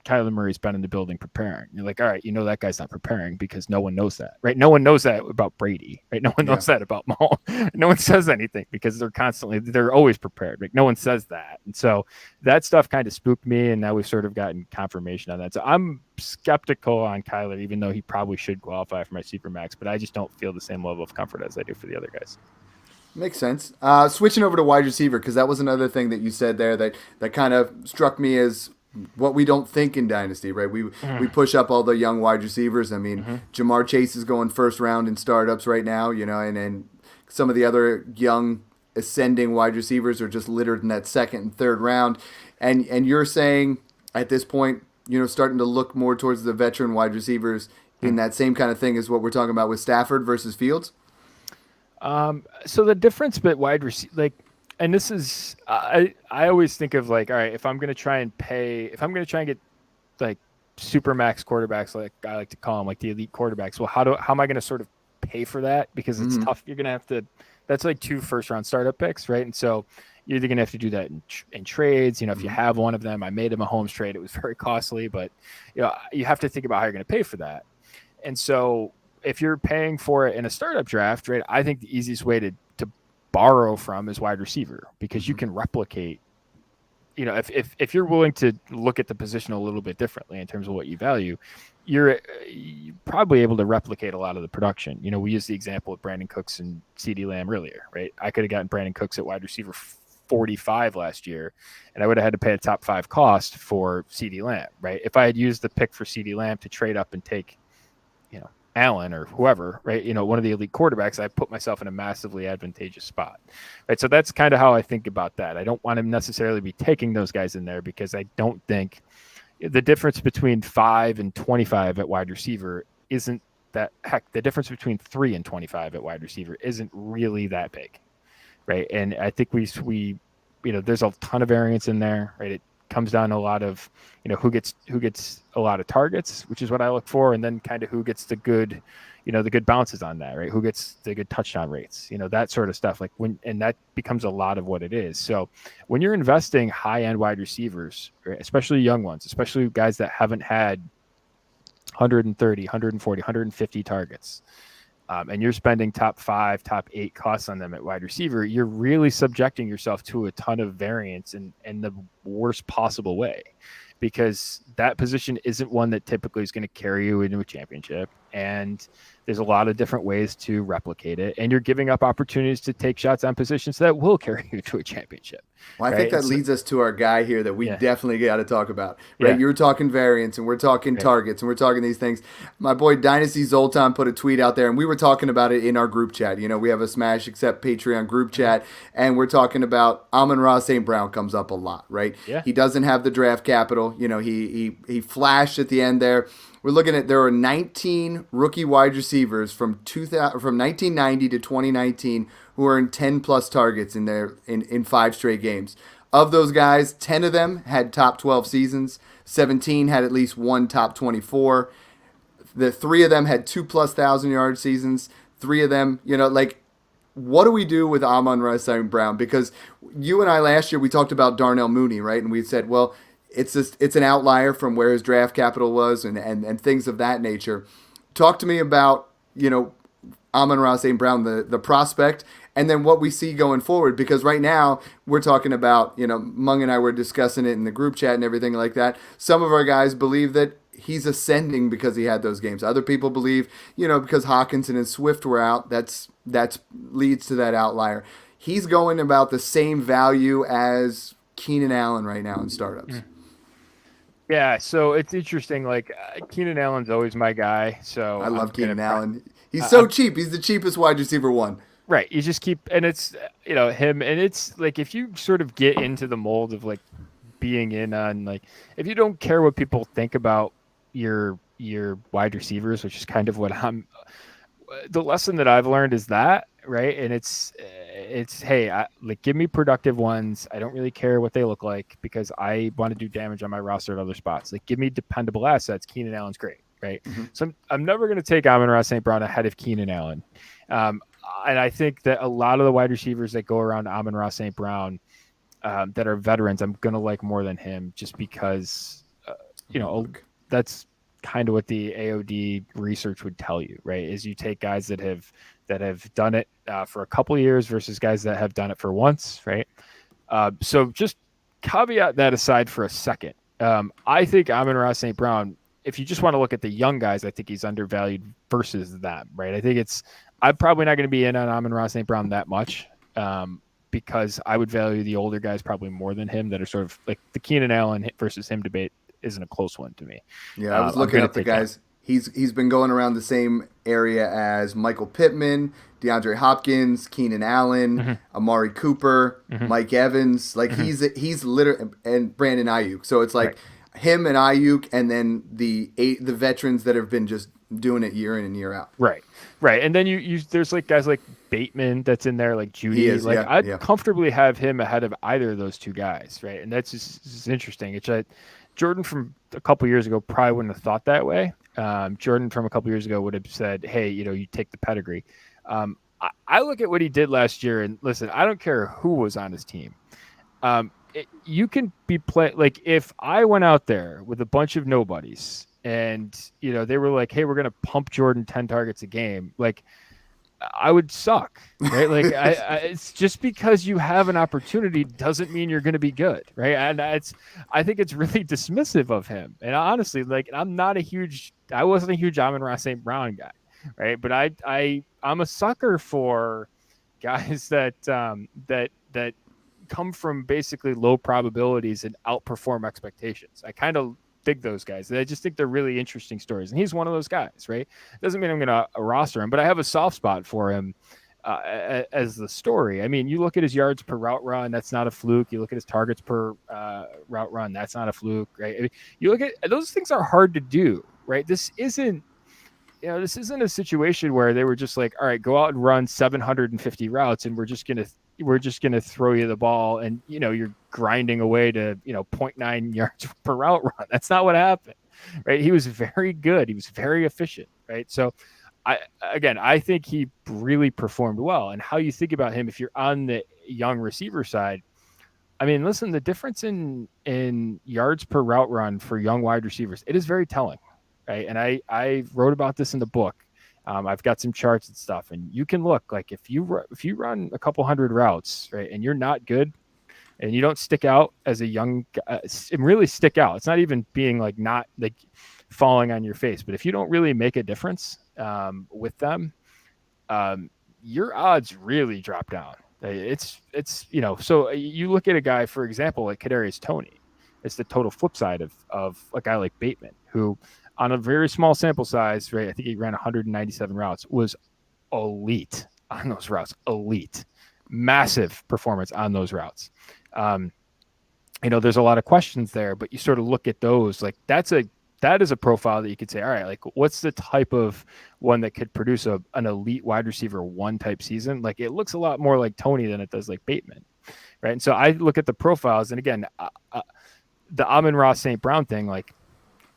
Kyler Murray's been in the building preparing. You're like, all right, that guy's not preparing because no one knows that, right? No one knows that about Brady, right? No one knows that about Mahomes. No one says anything because they're always prepared. Like no one says that. And so that stuff kind of spooked me, and now we've sort of gotten confirmation on that. So I'm skeptical on Kyler, even though he probably should qualify for my Supermax, but I just don't feel the same level of comfort as I do for the other guys. Makes sense. Switching over to wide receiver, because that was another thing that you said there that kind of struck me as what we don't think in Dynasty, right? We push up all the young wide receivers. I mean, Jamar Chase is going first round in startups right now, and some of the other young ascending wide receivers are just littered in that second and third round. And you're saying at this point, starting to look more towards the veteran wide receivers in that same kind of thing as what we're talking about with Stafford versus Fields? So the difference, but wide receiver, like and this is I always think of like, all right, if I'm going to try and get like super max quarterbacks, like I like to call them, like the elite quarterbacks. Well, how am I going to sort of pay for that? Because it's tough. You're going to have to. That's like 2 first-round startup picks, right? And so you're either going to have to do that in trades. If you have one of them, I made him a Mahomes trade. It was very costly, but you have to think about how you're going to pay for that. And so if you're paying for it in a startup draft, right, I think the easiest way to borrow from is wide receiver, because you can replicate. If you're willing to look at the position a little bit differently in terms of what you value, you're probably able to replicate a lot of the production. We used the example of Brandon Cooks and CeeDee Lamb earlier, right? I could have gotten Brandon Cooks at wide receiver 45 last year, and I would have had to pay a top 5 cost for CeeDee Lamb, right? If I had used the pick for CeeDee Lamb to trade up and take, Allen or whoever, right? One of the elite quarterbacks, I put myself in a massively advantageous spot, right? So that's kind of how I think about that. I don't want to necessarily be taking those guys in there, because I don't think the difference between 5 and 25 at wide receiver isn't that, heck, the difference between 3 and 25 at wide receiver isn't really that big, right? And I think we there's a ton of variance in there, right? It comes down to a lot of, who gets a lot of targets, which is what I look for, and then kind of who gets the good bounces on that, right? Who gets the good touchdown rates, that sort of stuff. And that becomes a lot of what it is. So when you're investing high-end wide receivers, right, especially young ones, especially guys that haven't had 130, 140, 150 targets, and you're spending top 5, top 8 costs on them at wide receiver, you're really subjecting yourself to a ton of variance in the worst possible way, because that position isn't one that typically is going to carry you into a championship. And there's a lot of different ways to replicate it. And you're giving up opportunities to take shots on positions that will carry you to a championship. Well, I right? think that leads us to our guy here that we definitely got to talk about. Right? Yeah. You were talking variance, and we're talking targets, and we're talking these things. My boy Dynasty Zoltan put a tweet out there, and we were talking about it in our group chat. We have a Smash Accept Patreon group chat, and we're talking about Amon-Ra St. Brown comes up a lot, right? Yeah. He doesn't have the draft capital. He flashed at the end there. We're looking at, there are 19 rookie wide receivers from 1990 to 2019 who earned 10 plus targets in 5 straight games. Of those guys, 10 of them had top 12 seasons. 17 had at least one top 24. The 3 of them had 2+ thousand yard seasons. 3 of them, what do we do with Amon-Ra St. Brown? Because you and I last year, we talked about Darnell Mooney, right? And we said, well, it's an outlier from where his draft capital was and things of that nature. Talk to me about, Amon-Ra St. Brown, the prospect, and then what we see going forward. Because right now we're talking about, Mung and I were discussing it in the group chat and everything like that. Some of our guys believe that he's ascending because he had those games. Other people believe, because Hawkinson and Swift were out, that's leads to that outlier. He's going about the same value as Keenan Allen right now in startups. Yeah, so it's interesting. Like Keenan Allen's always my guy. So I love Keenan Allen. He's so cheap. He's the cheapest wide receiver one. Right. You just keep, and it's him, and it's like if you sort of get into the mold of like being in on like if you don't care what people think about your wide receivers, which is kind of what the lesson that I've learned is that, right? And it's hey, give me productive ones. I don't really care what they look like because I want to do damage on my roster at other spots. Like give me dependable assets. Keenan Allen's great, right? Mm-hmm. So I'm never going to take Amon-Ra St. Brown ahead of Keenan Allen. And I think that a lot of the wide receivers that go around Amon-Ra St. Brown that are veterans, I'm going to like more than him just because, that's kind of what the AOD research would tell you, right? Is you take guys that have done it for a couple of years versus guys that have done it for once, right? So just caveat that aside for a second. I think Amon-Ra St. Brown, if you just want to look at the young guys, I think he's undervalued versus them, right? I think I'm probably not going to be in on Amon-Ra St. Brown that much because I would value the older guys probably more than him that are sort of like the Keenan Allen versus him debate isn't a close one to me. Yeah, I was looking up the guys. He's been going around the same area as Michael Pittman, DeAndre Hopkins, Keenan Allen, Amari Cooper, Mike Evans. Like he's literally and Brandon Ayuk. So it's like him and Ayuk, and then the veterans that have been just doing it year in and year out. Right. And then you there's like guys like Bateman that's in there, like Judy. He is, like yeah, I'd yeah. comfortably have him ahead of either of those two guys, right? And that's just interesting. Jordan from a couple years ago probably wouldn't have thought that way. Jordan from a couple years ago would have said, "Hey, you take the pedigree." I look at what he did last year, and listen, I don't care who was on his team. You can be like if I went out there with a bunch of nobodies and they were like, hey, we're gonna pump Jordan 10 targets a game, like I would suck, right? Like it's just because you have an opportunity doesn't mean you're going to be good, right? And I think it's really dismissive of him. And honestly, like I wasn't a huge Amon-Ra St. Brown guy, right? But I'm a sucker for guys that come from basically low probabilities and outperform expectations. I kind of dig those guys. I just think they're really interesting stories. And he's one of those guys, right? Doesn't mean I'm going to roster him, but I have a soft spot for him as the story. I mean, you look at his yards per route run, that's not a fluke. You look at his targets per route run, that's not a fluke, right? I mean, you look at those things are hard to do, right? This isn't a situation where they were just like, all right, go out and run 750 routes and we're just going to throw you the ball and you're grinding away to 0.9 yards per route run. That's not what happened, right? He was very good. He was very efficient, right? So I think he really performed well. And how you think about him if you're on the young receiver side, I mean, listen, the difference in yards per route run for young wide receivers, it is very telling, right? And I wrote about this in the book. I've got some charts and stuff, and you can look like if you run a couple hundred routes, right, and you're not good, and you don't stick out as a young, and really stick out. It's not even being like not like falling on your face, but if you don't really make a difference with them, your odds really drop down. It's so you look at a guy, for example, like Kadarius Toney. It's the total flip side of a guy like Bateman, who on a very small sample size, right? I think he ran 197 routes, was elite on those routes. Elite. Massive performance on those routes. There's a lot of questions there, but you sort of look at those, like that is a profile that you could say, all right, like what's the type of one that could produce an elite wide receiver one type season? Like it looks a lot more like Toney than it does like Bateman, right? And so I look at the profiles, and again, the Amon-Ra St. Brown thing, like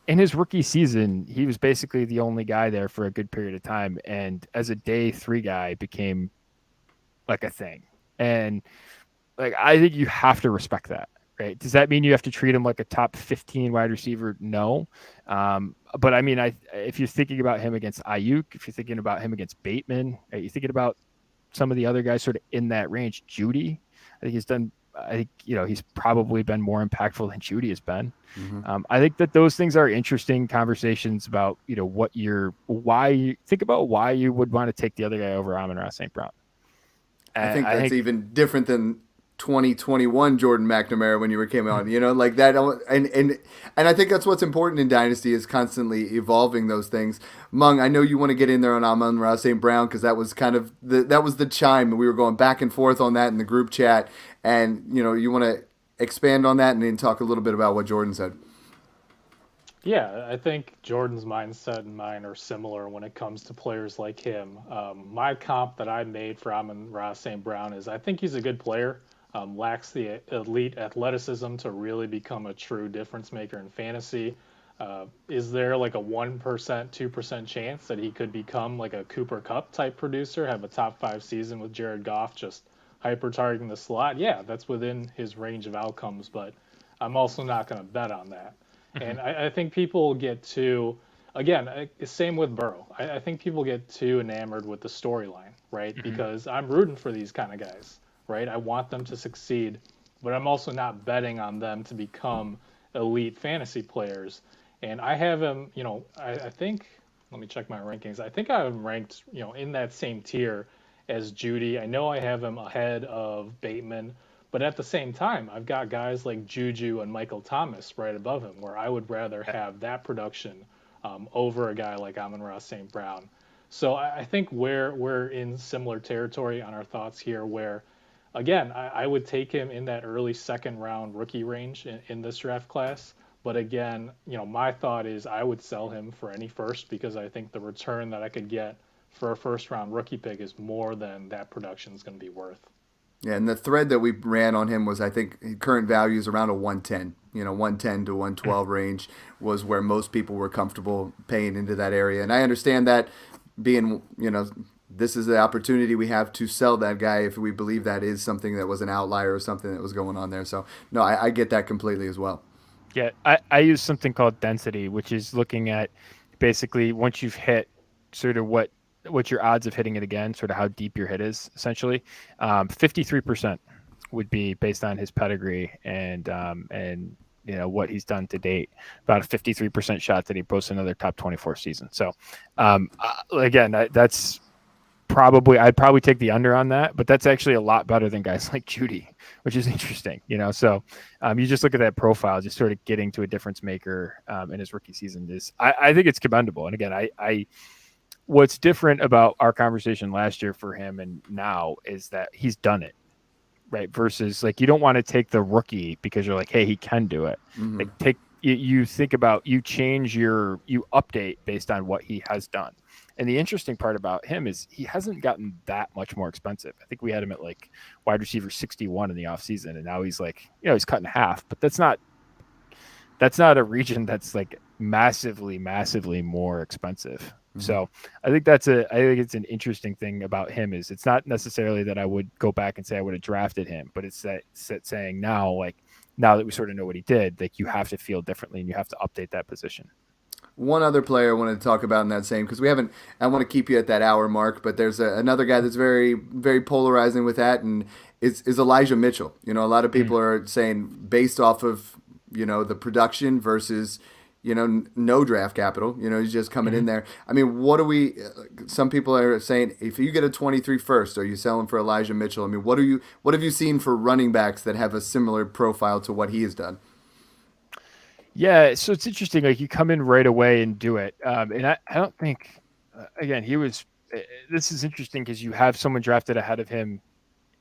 in his rookie season, he was basically the only guy there for a good period of time. And as a day 3 guy became like a thing. And like, I think you have to respect that, right? Does that mean you have to treat him like a top 15 wide receiver? No. But I mean, if you're thinking about him against Ayuk, if you're thinking about him against Bateman, right, you're thinking about some of the other guys sort of in that range, Judy, I think he's probably been more impactful than Judy has been. Mm-hmm. I think that those things are interesting conversations about, why you would want to take the other guy over Amon-Ra St. Brown. And I think that's even different than 2021 Jordan McNamara when you came out, like that. And I think that's what's important in Dynasty is constantly evolving those things. Mung, I know you want to get in there on Amon-Ra St. Brown because that was kind of that was the chime. We were going back and forth on that in the group chat. And, you want to expand on that and then talk a little bit about what Jordan said. Yeah, I think Jordan's mindset and mine are similar when it comes to players like him. My comp that I made for Amon-Ra St. Brown is I think he's a good player, lacks the elite athleticism to really become a true difference maker in fantasy. Is there like a 1%, 2% chance that he could become like a Cooper Kupp type producer, have a top 5 season with Jared Goff just hyper targeting the slot? Yeah, that's within his range of outcomes, but I'm also not going to bet on that. And I think people get too, again, same with Burrow. I think people get too enamored with the storyline, right? Mm-hmm. Because I'm rooting for these kind of guys, right? I want them to succeed, but I'm also not betting on them to become elite fantasy players. And I have him, I think, let me check my rankings. I think I have him ranked, in that same tier as Judy. I know I have him ahead of Bateman. But at the same time, I've got guys like Juju and Michael Thomas right above him, where I would rather have that production over a guy like Amon-Ra St. Brown. So I think we're in similar territory on our thoughts here, where, again, I would take him in that early second round rookie range in this draft class. But again, my thought is I would sell him for any first because I think the return that I could get for a first round rookie pick is more than that production is going to be worth. Yeah, and the thread that we ran on him was, I think, current value is around a 110. 110 to 112 range was where most people were comfortable paying into that area. And I understand that being, this is the opportunity we have to sell that guy if we believe that is something that was an outlier or something that was going on there. So, no, I get that completely as well. Yeah, I use something called density, which is looking at basically once you've hit sort of what your odds of hitting it again, sort of how deep your hit is, essentially. 53% would be based on his pedigree and what he's done to date. About a 53% shot that he posts another top 24 season. So again, that's I'd probably take the under on that, but that's actually a lot better than guys like Judy, which is interesting, So you just look at that profile, just sort of getting to a difference maker in his rookie season I think it's commendable. And again, what's different about our conversation last year for him and now is that he's done it, right? Versus like you don't want to take the rookie because you're like, hey, he can do it. Mm-hmm. Like you think about you update based on what he has done. And the interesting part about him is he hasn't gotten that much more expensive. I think we had him at like wide receiver 61 in the offseason, and now he's like, he's cut in half, but that's not a region that's like massively, massively more expensive. Mm-hmm. So I think it's an interesting thing about him is it's not necessarily that I would go back and say I would have drafted him, but it's saying now that we sort of know what he did, like you have to feel differently and you have to update that position. One other player I wanted to talk about in that same, because I want to keep you at that hour mark, but there's another guy that's very, very polarizing with that, and is Elijah Mitchell. A lot of people are saying based off of, the production versus, no draft capital, he's just coming in there. I mean, some people are saying if you get a 23 first, are you selling for Elijah Mitchell? I mean, what have you seen for running backs that have a similar profile to what he has done? Yeah, so it's interesting. Like you come in right away and do it, and I don't think. Again, he was. This is interesting because you have someone drafted ahead of him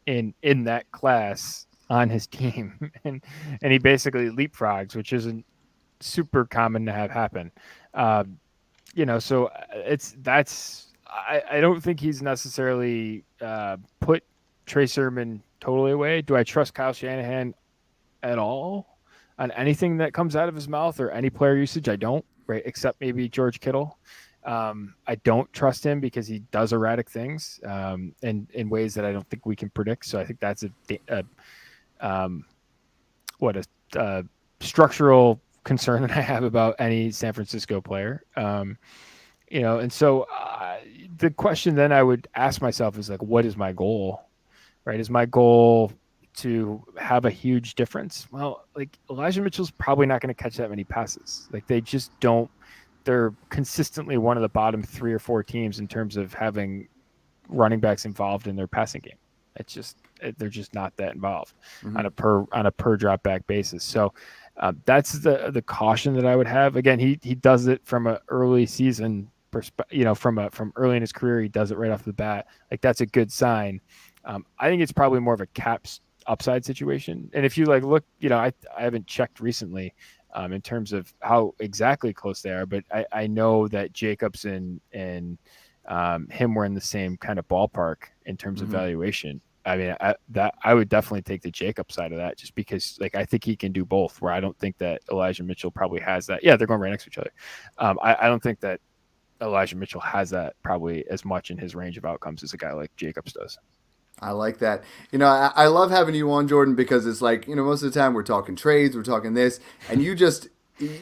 in that class on his team, and he basically leapfrogs, which isn't super common to have happen. So I don't think he's necessarily put Trey Sermon totally away. Do I trust Kyle Shanahan at all? On anything that comes out of his mouth or any player usage, I don't, right? Except maybe George Kittle. I don't trust him because he does erratic things in ways that I don't think we can predict. So I think that's a structural concern that I have about any San Francisco player. And so the question then I would ask myself is like, what is my goal, right? Is my goal to have a huge difference? Well, like Elijah Mitchell's probably not going to catch that many passes. Like they just don't. They're consistently one of the bottom 3 or 4 teams in terms of having running backs involved in their passing game. They're just not that involved on a per drop back basis. So that's the caution that I would have. Again, he does it from an early season perspective. From early in his career, he does it right off the bat. Like that's a good sign. I think it's probably more of a caps upside situation. And if you look, I haven't checked recently in terms of how exactly close they are, but I know that Jacobs and him were in the same kind of ballpark in terms of valuation. I mean, I would definitely take the Jacobs side of that just because I think he can do both, where I don't think that Elijah Mitchell probably has that. Yeah, they're going right next to each other. I don't think that Elijah Mitchell has that probably as much in his range of outcomes as a guy like Jacobs does. I like that. I love having you on, Jordan, because it's most of the time we're talking trades, we're talking this, and you just, the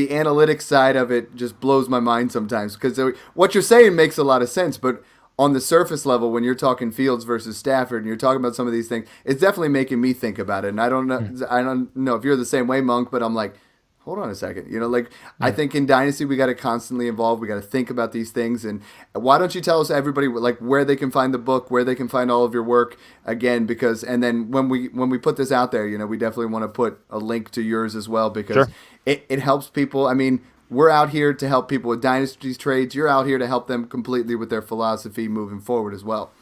analytics side of it just blows my mind sometimes because what you're saying makes a lot of sense, but on the surface level, when you're talking Fields versus Stafford and you're talking about some of these things, it's definitely making me think about it. And I don't know if you're the same way, Monk, but I'm like, hold on a second. I think in Dynasty, we got to constantly evolve. We got to think about these things. And why don't you tell us, everybody, where they can find the book, where they can find all of your work again, and then when we put this out there, we definitely want to put a link to yours as well, because it helps people. I mean, we're out here to help people with Dynasty's trades. You're out here to help them completely with their philosophy moving forward as well.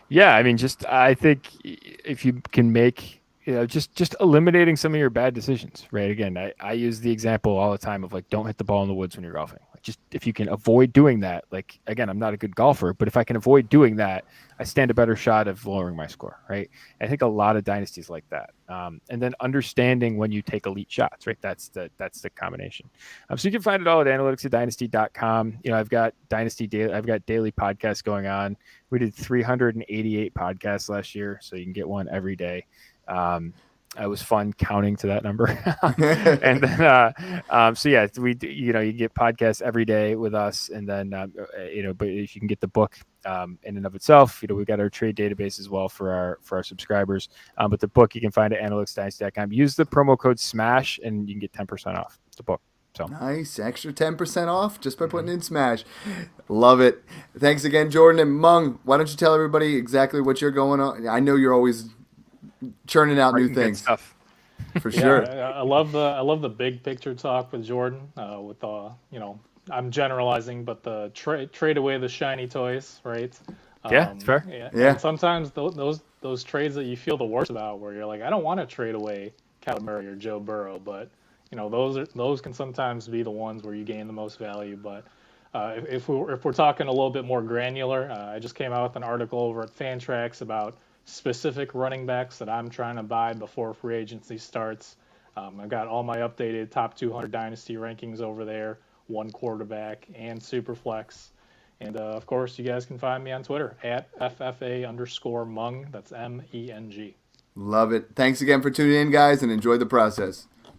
Yeah. I mean, I think if you can make, just eliminating some of your bad decisions, right? Again, I use the example all the time of like, don't hit the ball in the woods when you're golfing. Like, just if you can avoid doing that, like, again, I'm not a good golfer, but if I can avoid doing that, I stand a better shot of lowering my score, right? I think a lot of dynasties like that. And then understanding when you take elite shots, right? That's the combination. So you can find it all at analyticsatdynasty.com. I've got Dynasty daily. I've got daily podcasts going on. We did 388 podcasts last year, so you can get one every day. It was fun counting to that number. And then, so yeah, you get podcasts every day with us, and then, but if you can get the book, in and of itself, we've got our trade database as well for our subscribers. But the book you can find at analyticsdynasty.com. Use the promo code SMASH and you can get 10% off the book. So nice, extra 10% off just by putting in SMASH. Love it. Thanks again, Jordan. And Mung, why don't you tell everybody exactly what you're going on? I know you're always churning out new things. Stuff. For sure. I love the big picture talk with Jordan. With I'm generalizing, but the trade away the shiny toys, right? Yeah, it's fair. Yeah. And sometimes those trades that you feel the worst about, where you're like, I don't want to trade away Kyler Murray or Joe Burrow, but those can sometimes be the ones where you gain the most value. But if we're talking a little bit more granular, I just came out with an article over at Fantrax about specific running backs that I'm trying to buy before free agency starts. I've got all my updated top 200 dynasty rankings over there, one quarterback and Superflex. And of course, you guys can find me on Twitter at FFA_Mung. That's MENG. Love it. Thanks again for tuning in, guys, and enjoy the process.